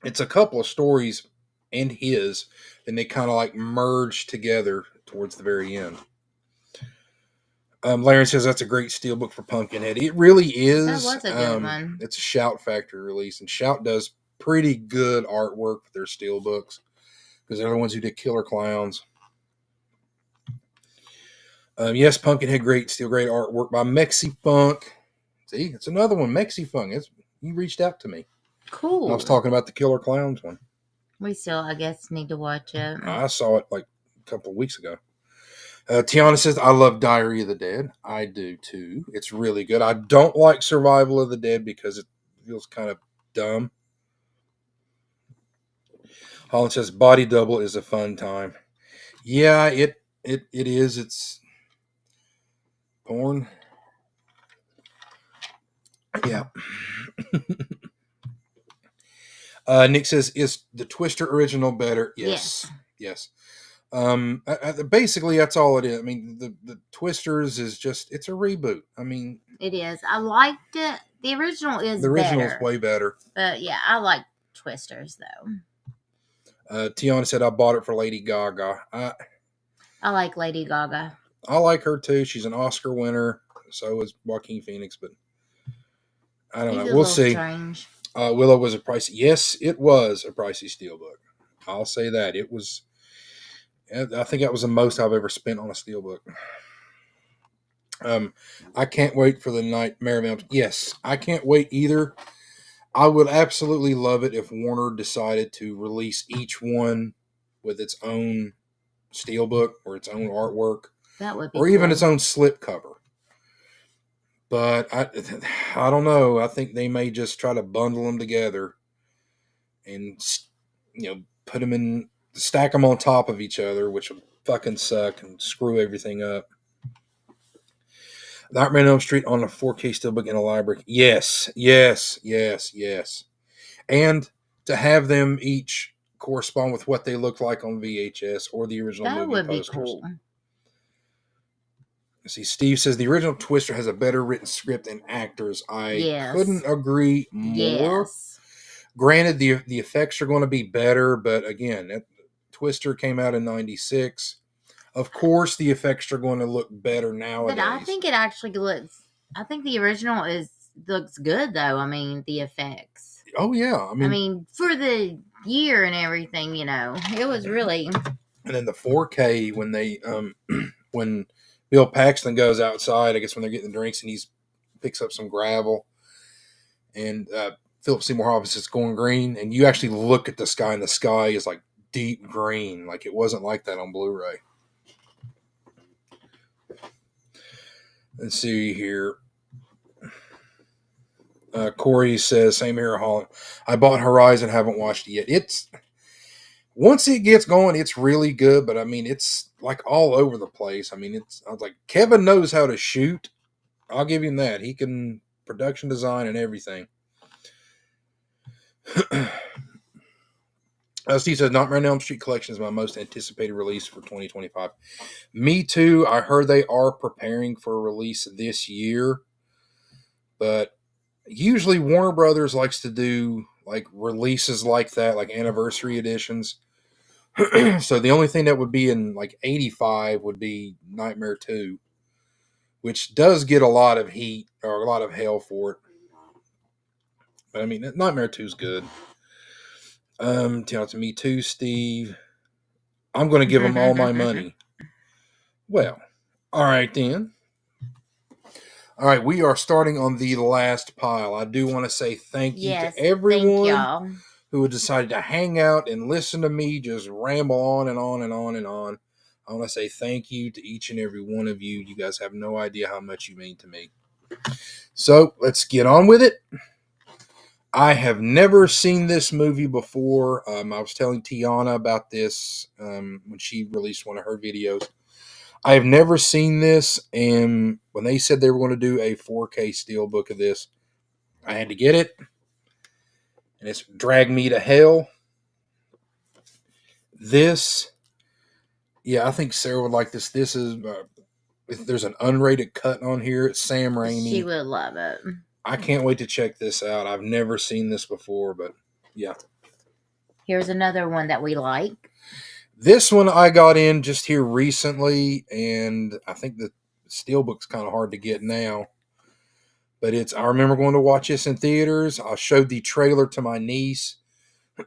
It's a couple of stories and his, and they kind of like merge together towards the very end. Larry says that's a great steelbook for Pumpkinhead. It really is. That was a good one. It's a Shout Factory release, and Shout does pretty good artwork for their steelbooks because they're the ones who did Killer Clowns. Yes, Pumpkinhead, great, still great artwork by Mexi Funk. See, it's another one, Mexi Funk. He reached out to me. Cool. I was talking about the Killer Clowns one. We still, I guess, need to watch it. I saw it like a couple of weeks ago. Tiana says, I love Diary of the Dead. I do too. It's really good. I don't like Survival of the Dead because it feels kind of dumb. Holland says, Body Double is a fun time. Yeah, it is. It's porn. Yeah. Nick says, is the Twister original better? Yes. Basically, that's all it is. I mean, the Twisters is just, it's a reboot. I mean, it is. I liked it. The original is way better. But yeah, I like Twisters though. Tiana said, I bought it for Lady Gaga. I like Lady Gaga. I like her too. She's an Oscar winner. So is Joaquin Phoenix, but I don't know. We'll see. Strange. Willow was a pricey. Yes, it was a pricey steelbook. I'll say that. It was. I think that was the most I've ever spent on a steelbook. I can't wait for the Nightmare of Elm. Yes, I can't wait either. I would absolutely love it if Warner decided to release each one with its own steelbook or its own artwork. That would be or even its own slip cover. But I don't know. I think they may just try to bundle them together and, put them in, stack them on top of each other, which will fucking suck and screw everything up. Nightmare on Elm Street on a 4K steelbook in a library. Yes. And to have them each correspond with what they look like on VHS or the original movie posters. That would be cool. See, Steve says the original Twister has a better written script and actors. I couldn't agree more. Yes. Granted, the effects are going to be better, but again, Twister came out in '96. Of course, the effects are going to look better nowadays. But I think it actually looks. I think the original looks good, though. I mean, the effects. Oh yeah, I mean, for the year and everything, it was really. And then the 4K when they when Bill Paxton goes outside, I guess when they're getting the drinks, and he picks up some gravel, and Philip Seymour Hoffman is going green, and you actually look at the sky, and the sky is like deep green, like it wasn't like that on Blu-ray. Let's see here. Corey says, same here, Holland. I bought Horizon, haven't watched it yet. Once it gets going, it's really good, but I mean, it's like all over the place. I mean, I was like, Kevin knows how to shoot. I'll give him that. He can production design and everything. Steve says, Nightmare on Elm Street Collection is my most anticipated release for 2025. Me too. I heard they are preparing for a release this year, but usually Warner Brothers likes to do like releases like that, like anniversary editions. So the only thing that would be in like 85 would be Nightmare 2, which does get a lot of heat or a lot of hell for it. But I mean, Nightmare 2 is good. To me too, Steve. I'm going to give them all my money. Well, all right then. All right, we are starting on the last pile. I do want to say thank you to everyone who decided to hang out and listen to me just ramble on and on and on and on. I want to say thank you to each and every one of you. You guys have no idea how much you mean to me. So let's get on with it. I have never seen this movie before. I was telling Tiana about this when she released one of her videos. I have never seen this, and when they said they were going to do a 4K steelbook of this, I had to get it, and it's Drag Me to Hell. This, yeah, I think Sarah would like this. This is, there's an unrated cut on here. It's Sam Raimi. She would love it. I can't wait to check this out. I've never seen this before, but yeah. Here's another one that we like. This one I got in just here recently, and I think the steelbook's kind of hard to get now. But I remember going to watch this in theaters. I showed the trailer to my niece,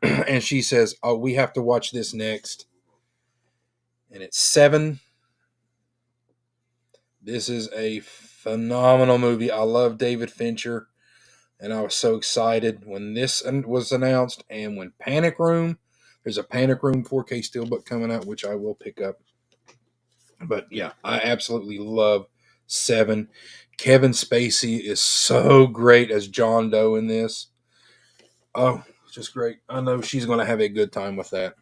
and she says, "Oh, we have to watch this next." And it's Seven. This is a phenomenal movie. I love David Fincher, and I was so excited when this was announced. And when Panic Room, there's a Panic Room 4K steelbook coming out, which I will pick up. But yeah, I absolutely love Seven. Kevin Spacey is so great as John Doe in this. Oh, just great. I know she's going to have a good time with that.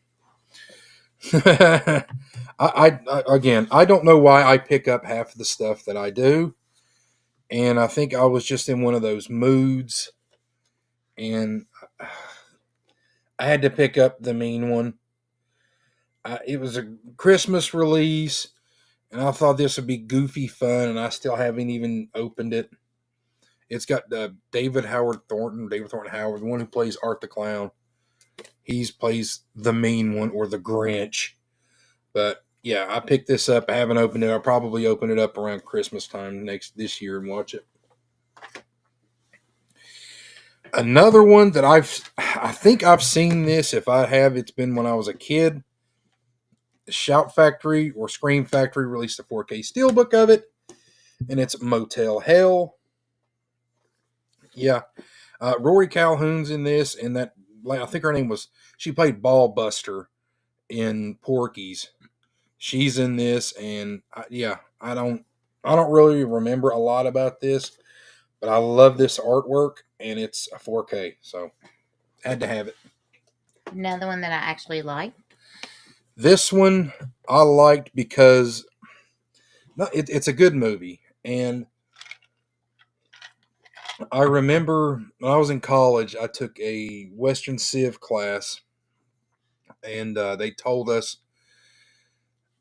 Again, I don't know why I pick up half of the stuff that I do. And I think I was just in one of those moods. And I had to pick up The Mean One. It was a Christmas release. And I thought this would be goofy fun. And I still haven't even opened it. It's got David Thornton Howard, the one who plays Art the Clown. He plays the Mean One or the Grinch. But yeah, I picked this up. I haven't opened it. I'll probably open it up around Christmas time this year and watch it. Another one that I think I've seen this. If I have, it's been when I was a kid. Shout Factory or Scream Factory released a 4K steelbook of it, and it's Motel Hell. Yeah, Rory Calhoun's in this, and that I think her name was. She played Ball Buster in Porky's. She's in this, and I don't really remember a lot about this, but I love this artwork, and it's a 4K, so had to have it. Another one that I actually like. This one I liked because it's a good movie, and I remember when I was in college, I took a Western Civ class, and they told us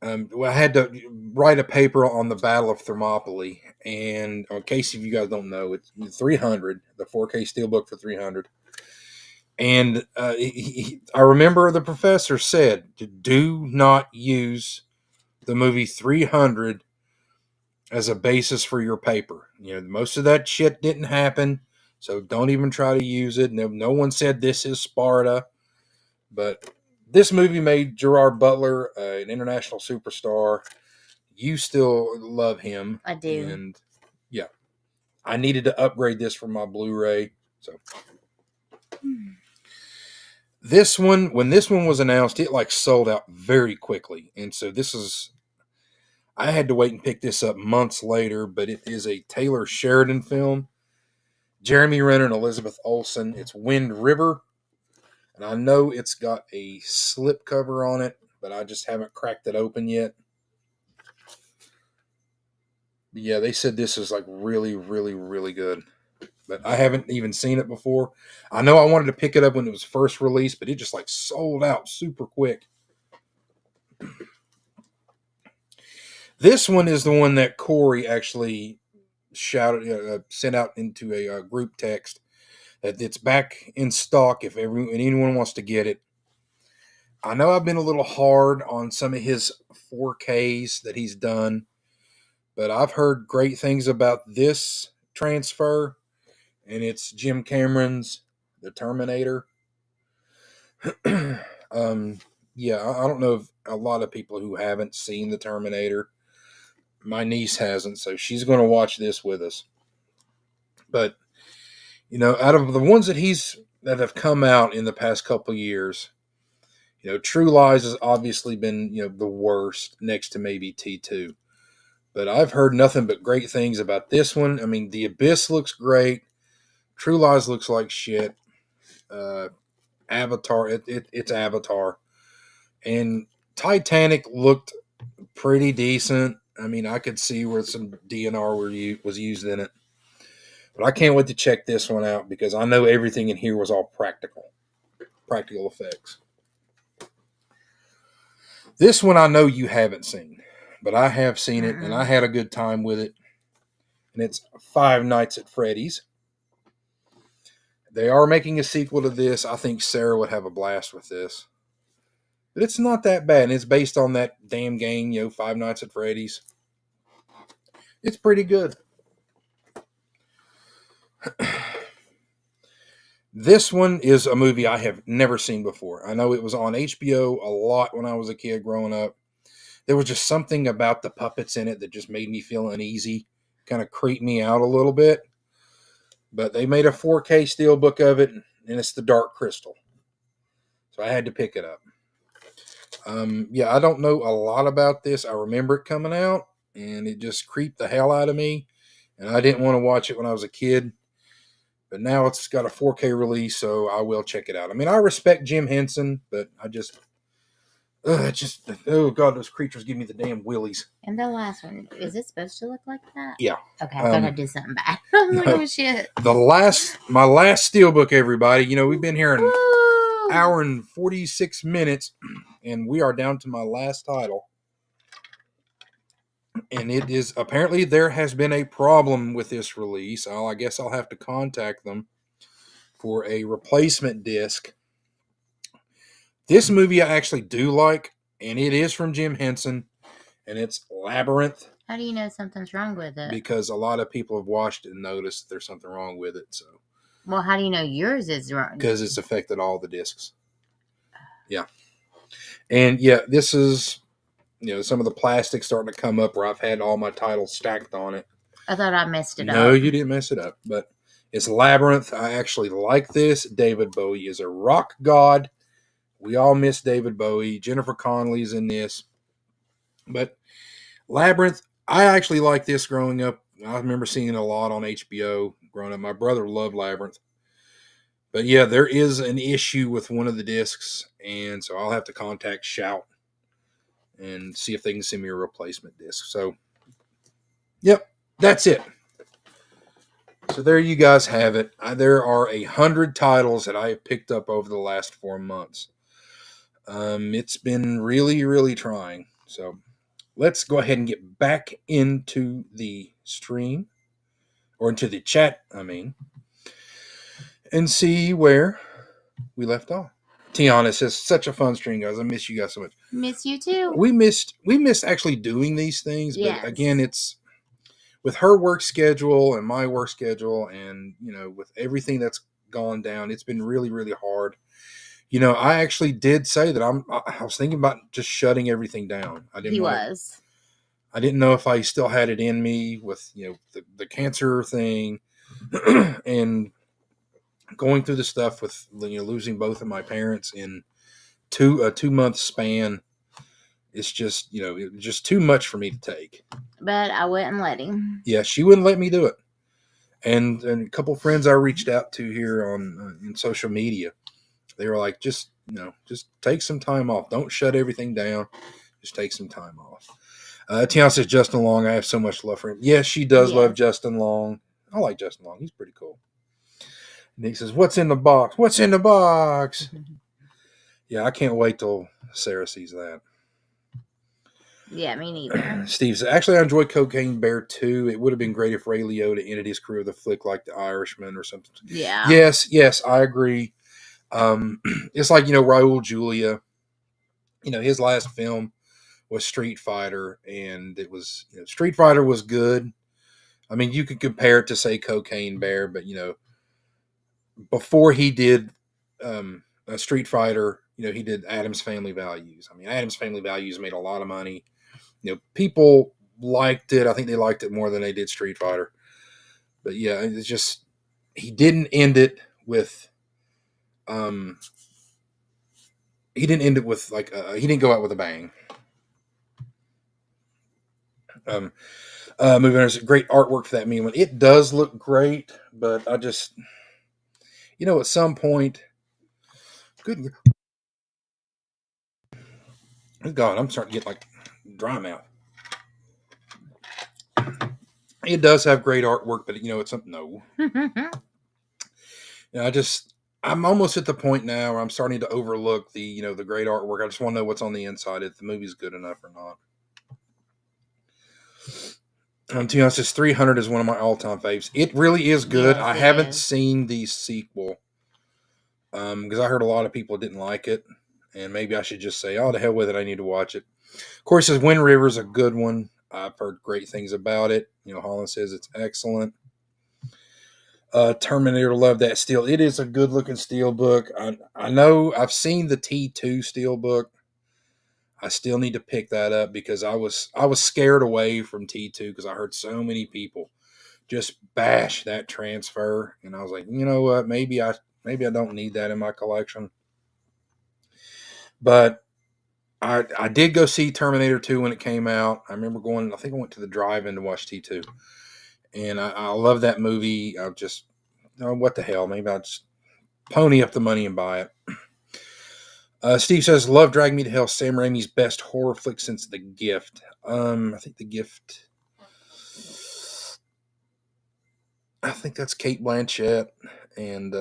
I had to write a paper on the Battle of Thermopylae, and in case if you guys don't know, it's 300, the 4K steelbook for 300. And I remember the professor said, "Do not use the movie 300 as a basis for your paper. You know, most of that shit didn't happen, so don't even try to use it." No one said this is Sparta, but this movie made Gerard Butler an international superstar. You still love him. I do. And yeah, I needed to upgrade this for my Blu-ray. So this one, when this one was announced, it like sold out very quickly. And so I had to wait and pick this up months later, but it is a Taylor Sheridan film. Jeremy Renner and Elizabeth Olsen. It's Wind River. And I know it's got a slip cover on it, but I just haven't cracked it open yet. But yeah, they said this is like really, really, really good. But I haven't even seen it before. I know I wanted to pick it up when it was first released, but it just like sold out super quick. This one is the one that Corey actually sent out into a group text that it's back in stock if anyone wants to get it. I know I've been a little hard on some of his 4Ks that he's done, but I've heard great things about this transfer, and it's Jim Cameron's The Terminator. Yeah, I don't know if a lot of people who haven't seen The Terminator. My niece hasn't, so she's going to watch this with us. But you know, out of the ones that have come out in the past couple years, you know, True Lies has obviously been, you know, the worst next to maybe T2. But I've heard nothing but great things about this one. I mean, The Abyss looks great. True Lies looks like shit. Avatar. It's Avatar, and Titanic looked pretty decent. I mean, I could see where some DNR was used in it, but I can't wait to check this one out because I know everything in here was all practical effects. This one I know you haven't seen, but I have seen it, and I had a good time with it. And it's Five Nights at Freddy's. They are making a sequel to this. I think Sarah would have a blast with this. But it's not that bad, and it's based on that damn game, Five Nights at Freddy's. It's pretty good. This one is a movie I have never seen before. I know it was on HBO a lot when I was a kid growing up. There was just something about the puppets in it that just made me feel uneasy, kind of creeped me out a little bit. But they made a 4K steelbook of it, and it's The Dark Crystal. So I had to pick it up. I don't know a lot about this. I remember it coming out, and it just creeped the hell out of me. And I didn't want to watch it when I was a kid. But now it's got a 4K release, so I will check it out. I mean, I respect Jim Henson, but oh God, those creatures give me the damn willies. And the last one, is it supposed to look like that? Yeah. Okay, I thought I did something bad. I'm like, oh shit. My last steelbook, everybody. We've been here an hour and 46 minutes, and we are down to my last title. And it is apparently there has been a problem with this release. I guess I'll have to contact them for a replacement disc. This movie I actually do like, and it is from Jim Henson, and it's Labyrinth. How do you know something's wrong with it? Because a lot of people have watched it and noticed there's something wrong with it. So, well, how do you know yours is wrong? Because it's affected all the discs. Yeah, and this is. Some of the plastic starting to come up where I've had all my titles stacked on it. I thought I messed it up. No, you didn't mess it up. But it's Labyrinth. I actually like this. David Bowie is a rock god. We all miss David Bowie. Jennifer Connelly's in this. But Labyrinth, I actually like this growing up. I remember seeing it a lot on HBO growing up. My brother loved Labyrinth. But there is an issue with one of the discs. And so I'll have to contact Shout and see if they can send me a replacement disc. So, that's it. So there you guys have it. There are 100 titles that I have picked up over the last 4 months. It's been really, really trying. So let's go ahead and get back into the stream, or into the chat, and see where we left off. Tiana says, such a fun stream, guys. I miss you guys so much. Miss you too. We missed actually doing these things, but again, it's with her work schedule and my work schedule, and with everything that's gone down, it's been really, really hard. I actually did say that I was thinking about just shutting everything down. I didn't know if I still had it in me with the cancer thing and going through the stuff with losing both of my parents in a 2-month span. It's just it was just too much for me to take. But I wouldn't let him. Yeah, she wouldn't let me do it. And a couple friends I reached out to here on in social media, they were like, just take some time off. Don't shut everything down. Just take some time off. Tiana says Justin Long. I have so much love for him. Yes, she does love Justin Long. I like Justin Long. He's pretty cool. Nick says, what's in the box? What's in the box? Yeah, I can't wait till Sarah sees that. Yeah, me neither. Steve says, actually, I enjoyed Cocaine Bear too. It would have been great if Ray Liotta ended his career with a flick like The Irishman or something. Yeah. Yes, I agree. It's like, Raul Julia. His last film was Street Fighter, and it was, Street Fighter was good. I mean, you could compare it to, say, Cocaine Bear, but, before he did a Street Fighter, he did Addams Family Values. I mean, Addams Family Values made a lot of money. People liked it. I think they liked it more than they did Street Fighter. But yeah, it's just, he didn't end it with, he didn't go out with a bang. Moving on, great artwork for that meme. It does look great, but I just, at some point, Good God, I'm starting to get like dry mouth. It does have great artwork, but it's something. No, I'm almost at the point now where I'm starting to overlook the great artwork. I just want to know what's on the inside, if the movie's good enough or not. To be honest, this 300 is one of my all-time faves. It really is good. Yes, I haven't seen the sequel because I heard a lot of people didn't like it, and maybe I should just say, "Oh, the hell with it! I need to watch it." Of course, this Wind River is a good one. I've heard great things about it. Holland says it's excellent. Terminator, love that steel. It is a good-looking steel book. I know I've seen the T2 steel book. I still need to pick that up because I was scared away from T2 because I heard so many people just bash that transfer, and I was like, you know what, maybe I don't need that in my collection. But I did go see Terminator 2 when it came out. I remember going, I think I went to the drive-in to watch T2, and I love that movie. I just, what the hell, maybe I'll just pony up the money and buy it. Steve says, love Drag Me to Hell, Sam Raimi's best horror flick since The Gift. I think The Gift, I think that's Kate Blanchett and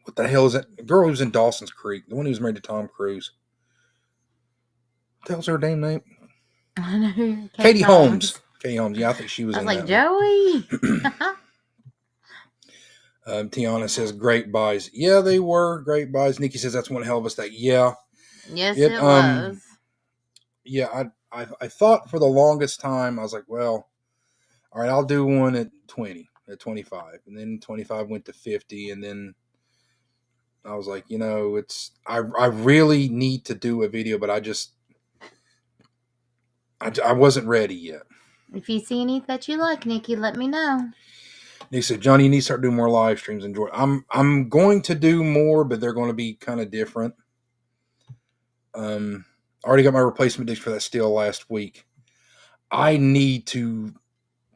what the hell is that? The girl who's in Dawson's Creek, the one who's married to Tom Cruise. What the hell's her damn name? I know. Katie Holmes. Katie Holmes. Yeah, I think she was in like, that. Joey. Tiana says great buys. Yeah, they were great buys. Nikki says that's one hell of a steak. Yeah. Yes, it was. Yeah, I thought for the longest time, I was like, well, all right, I'll do one at 20, at 25. And then 25 went to 50. And then I was like, I really need to do a video, but I wasn't ready yet. If you see any that you like, Nikki, let me know. He said, Johnny, you need to start doing more live streams. Enjoy. I'm going to do more, but they're going to be kind of different. I already got my replacement disc for that steel last week. I need to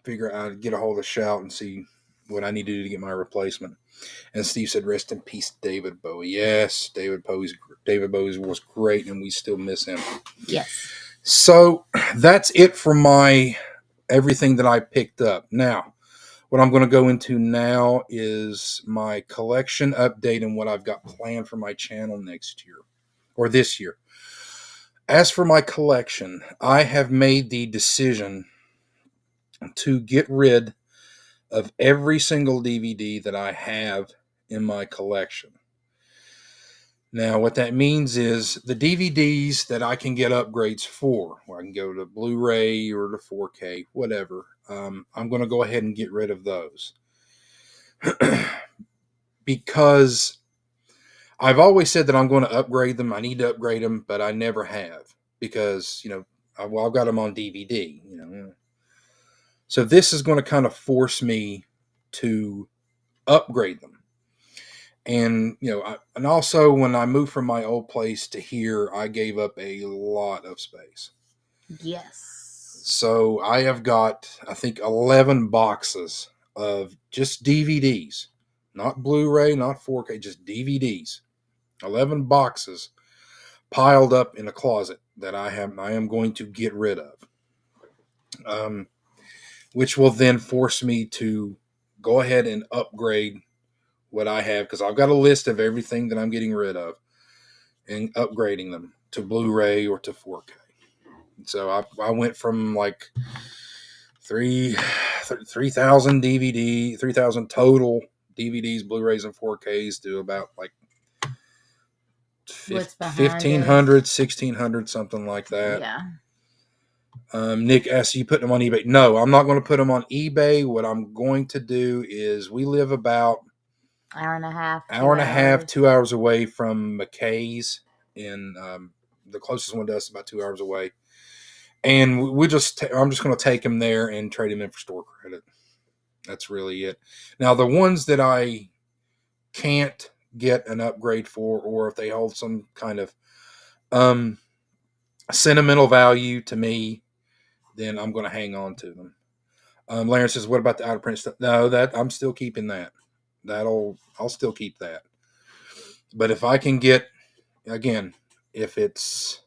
figure out, get a hold of Shout and see what I need to do to get my replacement. And Steve said, rest in peace, David Bowie. Yes, David Bowie was great, and we still miss him. Yes. So that's it for my everything that I picked up. Now, what I'm going to go into now is my collection update and what I've got planned for my channel next year or this year. As for my collection, I have made the decision to get rid of every single DVD that I have in my collection. Now, what that means is the DVDs that I can get upgrades for, where I can go to Blu-ray or to 4K, whatever, I'm going to go ahead and get rid of those. Because I've always said that I'm going to upgrade them. I need to upgrade them, but I never have because, I've got them on DVD, So this is going to kind of force me to upgrade them. And, and also when I moved from my old place to here, I gave up a lot of space. Yes. So I have got, I think, 11 boxes of just DVDs, not Blu-ray, not 4K, just DVDs. 11 boxes piled up in a closet that I am going to get rid of. Which will then force me to go ahead and upgrade what I have, because I've got a list of everything that I'm getting rid of and upgrading them to Blu-ray or to 4K. So I went from like 3,000 DVD, 3,000 total DVDs, Blu-rays, and 4Ks to about like 1,500, 1,600, something like that. Yeah. Nick asks, you putting them on eBay? No, I'm not going to put them on eBay. What I'm going to do is we live about hour and a half, 2 hours away from McKay's, and the closest one to us is about 2 hours away. And I'm just going to take them there and trade them in for store credit. That's really it. Now, the ones that I can't get an upgrade for, or if they hold some kind of sentimental value to me, then I'm going to hang on to them. Larry says, what about the out of print stuff? No, that I'm still keeping that. I'll still keep that. But if I can get, again, if it's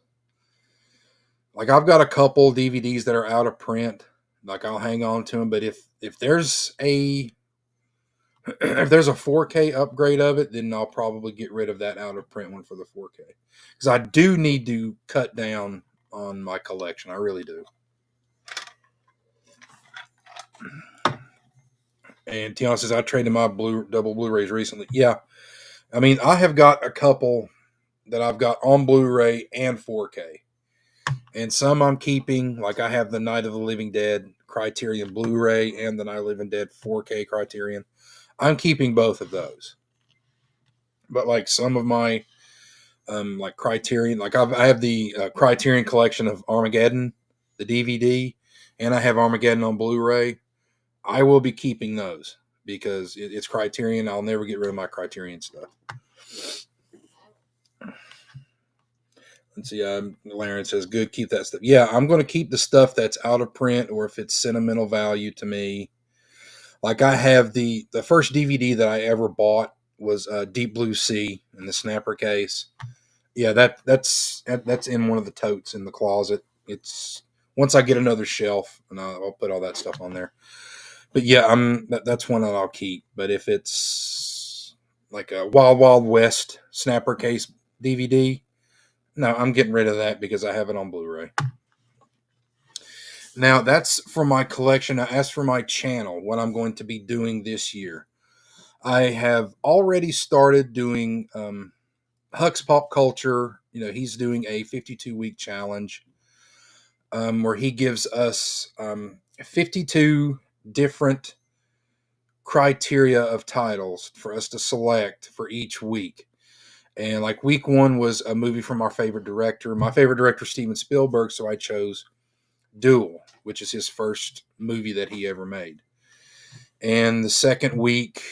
like I've got a couple DVDs that are out of print, like I'll hang on to them. But if there's a if there's a 4K upgrade of it, then I'll probably get rid of that out of print one for the 4K, because I do need to cut down on my collection. I really do. And Tiana says I traded my double Blu-rays recently. Yeah, I mean I have got a couple that I've got on Blu-ray and 4K, and some I'm keeping. Like I have the Night of the Living Dead Criterion Blu-ray and the Night of the Living Dead 4K Criterion. I'm keeping both of those. But like some of my like Criterion, like I have the Criterion collection of Armageddon, the DVD, and I have Armageddon on Blu-ray. I will be keeping those because it's Criterion. I'll never get rid of my Criterion stuff. Let's see. Laren says, "Good, keep that stuff." Yeah, I'm going to keep the stuff that's out of print, or if it's sentimental value to me. Like I have the first DVD that I ever bought was Deep Blue Sea in the snapper case. Yeah, that's in one of the totes in the closet. It's once I get another shelf, and I'll put all that stuff on there. But yeah, that's one that I'll keep. But if it's like a Wild Wild West snapper case DVD, no, I'm getting rid of that because I have it on Blu-ray. Now that's for my collection. Now, as for my channel, what I'm going to be doing this year, I have already started doing Huck's Pop Culture. You know, he's doing a 52-week challenge where he gives us 52 different criteria of titles for us to select for each week. And like week 1 was a movie from our favorite director. My favorite director, Steven Spielberg, so I chose Duel, which is his first movie that he ever made. And the second week,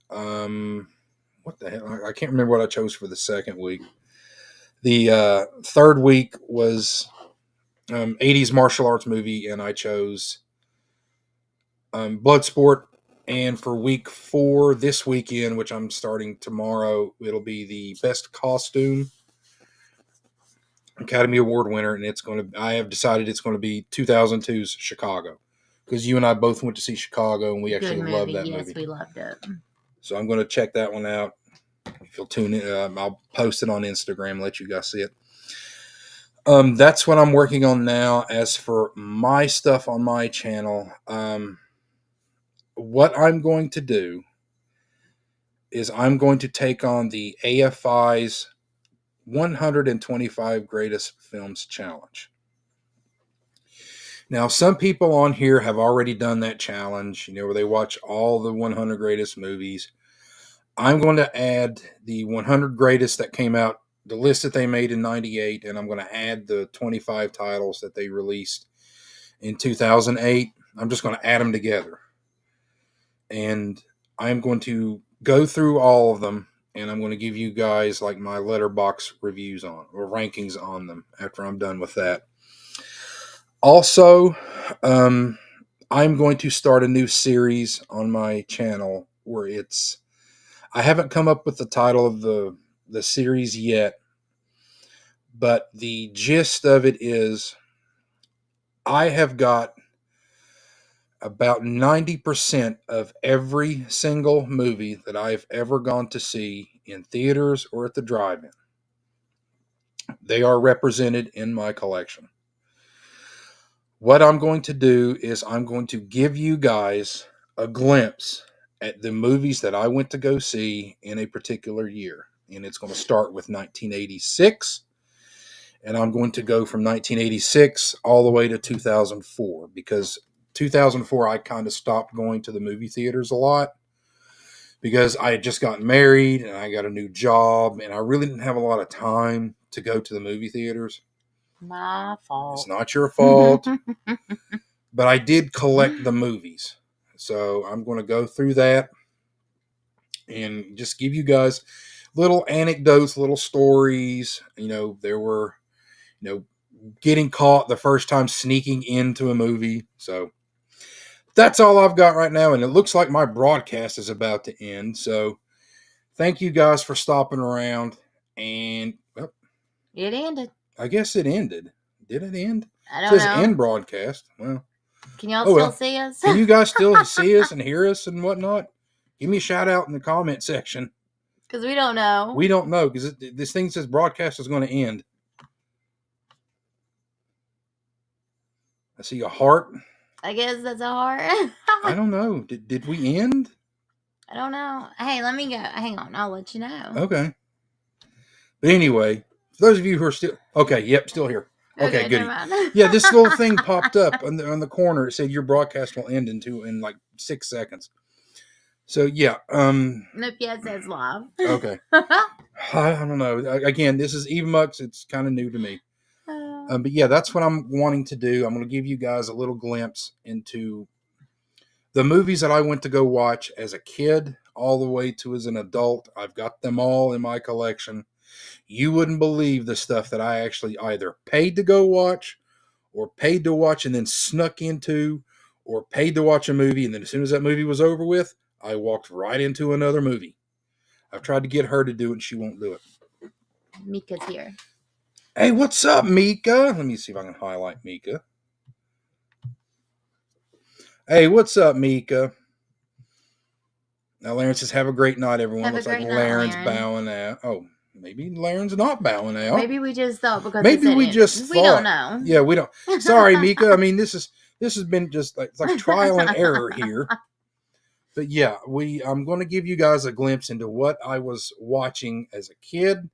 what the hell? I can't remember what I chose for the second week. The third week was 80s martial arts movie, and I chose Bloodsport. And for week 4, this weekend, which I'm starting tomorrow, it'll be the best costume Academy Award winner, and I have decided it's going to be 2002's Chicago, because you and I both went to see Chicago, and we actually loved that movie. Yes, we loved it. So I'm going to check that one out. If you'll tune in, I'll post it on Instagram and let you guys see it. That's what I'm working on now. As for my stuff on my channel, what I'm going to do is I'm going to take on the AFI's 125 Greatest Films Challenge. Now, some people on here have already done that challenge, where they watch all the 100 greatest movies. I'm going to add the 100 greatest that came out, the list that they made in 98, and I'm going to add the 25 titles that they released in 2008. I'm just going to add them together. And I'm going to go through all of them, and I'm going to give you guys like my letterbox reviews on, or rankings on them after I'm done with that. Also, I'm going to start a new series on my channel where I haven't come up with the title of the series yet, but the gist of it is I have got about 90% of every single movie that I've ever gone to see in theaters or at the drive-in. They are represented in my collection. What I'm going to do is I'm going to give you guys a glimpse at the movies that I went to go see in a particular year. And it's going to start with 1986. And I'm going to go from 1986 all the way to 2004, because 2004 I kind of stopped going to the movie theaters a lot because I had just gotten married and I got a new job, and I really didn't have a lot of time to go to the movie theaters. My fault. It's not your fault. But I did collect the movies. So I'm going to go through that and just give you guys little anecdotes, little stories. There were, getting caught the first time sneaking into a movie. So that's all I've got right now. And it looks like my broadcast is about to end. So thank you guys for stopping around. And well, It ended. I guess it ended. Did it end? I It don't says know. end broadcast. Well, Can y'all oh still well. see us? Can you guys still see us and hear us and whatnot? Give me a shout out in the comment section. Because we don't know. We don't know because this thing says broadcast is going to end. I see a heart. I guess that's a heart. I don't know. Did we end? I don't know. Hey, let me go. Hang on. I'll let you know. Okay. But anyway, for those of you who are still... Okay, yep, still here. Okay, good. Yeah, this little thing popped up on the corner. It said your broadcast will end in like 6 seconds. So yeah. Nope, yeah, it says live. Okay. I don't know. Again, this is Eve Mux. It's kind of new to me. But yeah, that's what I'm wanting to do. I'm going to give you guys a little glimpse into the movies that I went to go watch as a kid all the way to as an adult. I've got them all in my collection. You wouldn't believe the stuff that I actually either paid to go watch or paid to watch and then snuck into, or paid to watch a movie and then as soon as that movie was over with, I walked right into another movie. I've tried to get her to do it and she won't do it. Mika's here. Hey, what's up, Mika? Let me see if I can highlight Mika. Hey, what's up, Mika? Now, Laren says, have a great night, everyone. Looks like Laren's bowing out. Oh, maybe Laren's not bowing out. Maybe we just thought because maybe we just thought. We don't know. Yeah, we don't. Sorry, Mika. I mean, this has been just like trial and error here. But yeah, I'm going to give you guys a glimpse into what I was watching as a kid,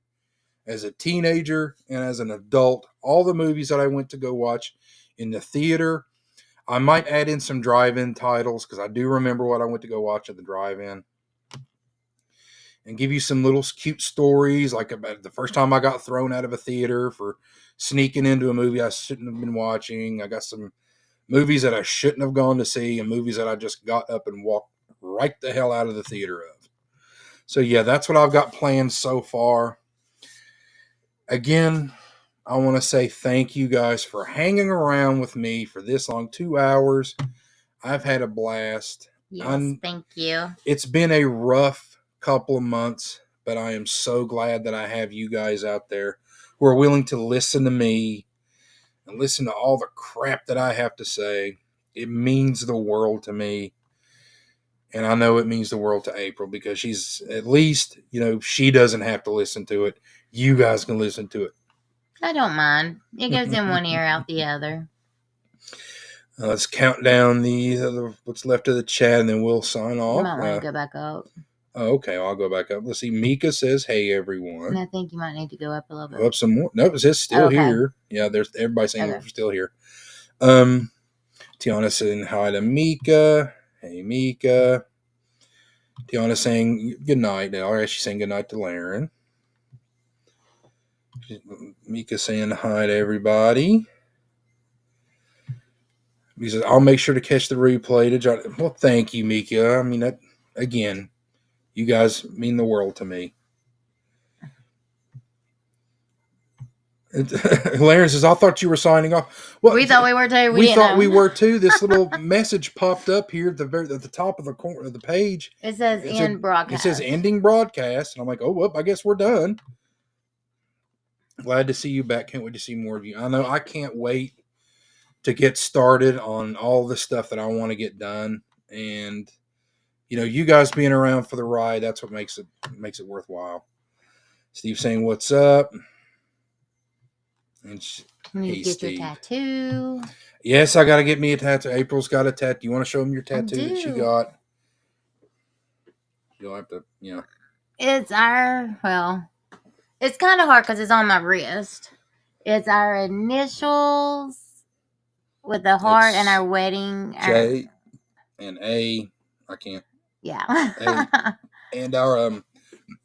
as a teenager, and as an adult. All the movies that I went to go watch in the theater. I might add in some drive-in titles because I do remember what I went to go watch at the drive-in. And give you some little cute stories, like about the first time I got thrown out of a theater for sneaking into a movie I shouldn't have been watching. I got some movies that I shouldn't have gone to see and movies that I just got up and walked right the hell out of the theater of. So yeah, that's what I've got planned so far. Again, I want to say thank you guys for hanging around with me for this long, 2 hours. I've had a blast. Yes, thank you. It's been a rough couple of months, but I am so glad that I have you guys out there who are willing to listen to me and listen to all the crap that I have to say. It means the world to me. And I know it means the world to April because she's at least, she doesn't have to listen to it. You guys can listen to it. I don't mind. It goes in one ear, out the other. Let's count down the what's left of the chat, and then we'll sign off. You might want to go back up. Oh, okay, I'll go back up. Let's see. Mika says, "Hey, everyone." And I think you might need to go up a little bit. Up some more. Nope, it says still here. Yeah, there's everybody saying we're still here. Tiana saying hi to Mika. Hey, Mika. Tiana saying good night. All right, she's saying good night to Laren. Mika saying hi to everybody. He says, I'll make sure to catch the replay to John. Well, thank you, Mika. I mean, that again, you guys mean the world to me. Laren says, I thought you were signing off. Well, we thought we were too. We thought we were too. This little message popped up here at the top of the corner of the page. It says end broadcast. It says ending broadcast. And I'm like, oh, well, I guess we're done. Glad to see you back. Can't wait to see more of you. I know I can't wait to get started on all the stuff that I want to get done. And, you guys being around for the ride, that's what makes it worthwhile. Steve saying, what's up? And you need to get Steve. Your tattoo. Yes, I got to get me a tattoo. April's got a tattoo. You want to show them your tattoo that she got? You'll have to, It's it's kind of hard because it's on my wrist. It's our initials with a heart and our wedding. J and A. I can't. Yeah. And our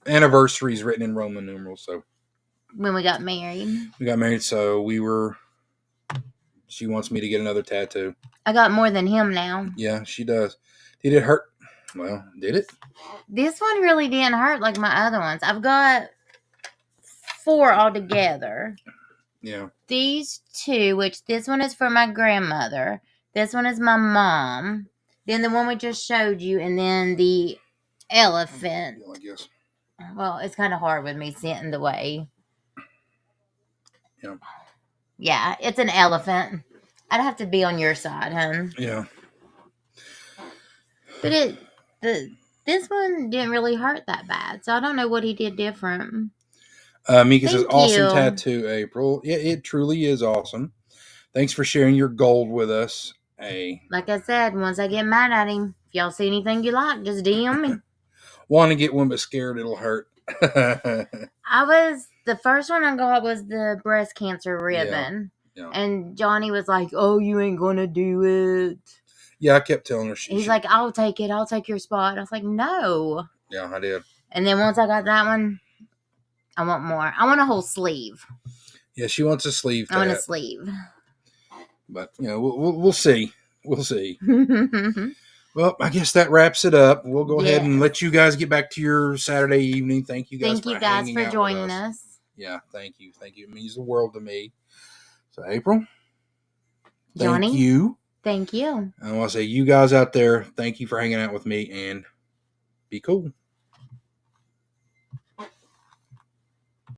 anniversary is written in Roman numerals. So when we got married. So she wants me to get another tattoo. I got more than him now. Yeah, she does. Did it hurt? Well, did it? This one really didn't hurt like my other ones. I've got 4 altogether. Yeah. These 2, which this one is for my grandmother. This one is my mom. Then the one we just showed you, and then the elephant. I guess. Well, it's kind of hard with me sitting the way. Yeah. Yeah, it's an elephant. I'd have to be on your side, hun. Yeah. But this one didn't really hurt that bad, so I don't know what he did different. Mika says, Thank awesome you. tattoo, April. Yeah, it truly is awesome. Thanks for sharing your gold with us. Hey. Like I said, once I get mad at him, if y'all see anything you like, just DM me. Want to get one, but scared it'll hurt. The first one I got was the breast cancer ribbon. Yeah. And Johnny was like, oh, you ain't gonna do it. Yeah, I kept telling her. He's like, I'll take it. I'll take your spot. I was like, no. Yeah, I did. And then once I got that one, I want more. I want a whole sleeve. Yeah, she wants a sleeve. I want a sleeve. But, we'll see. We'll see. Well, I guess that wraps it up. We'll go ahead and let you guys get back to your Saturday evening. Thank you guys for joining us. Yeah, thank you. Thank you. It means the world to me. So, April, Johnny, thank you. Thank you. I want to say, you guys out there, thank you for hanging out with me, and be cool.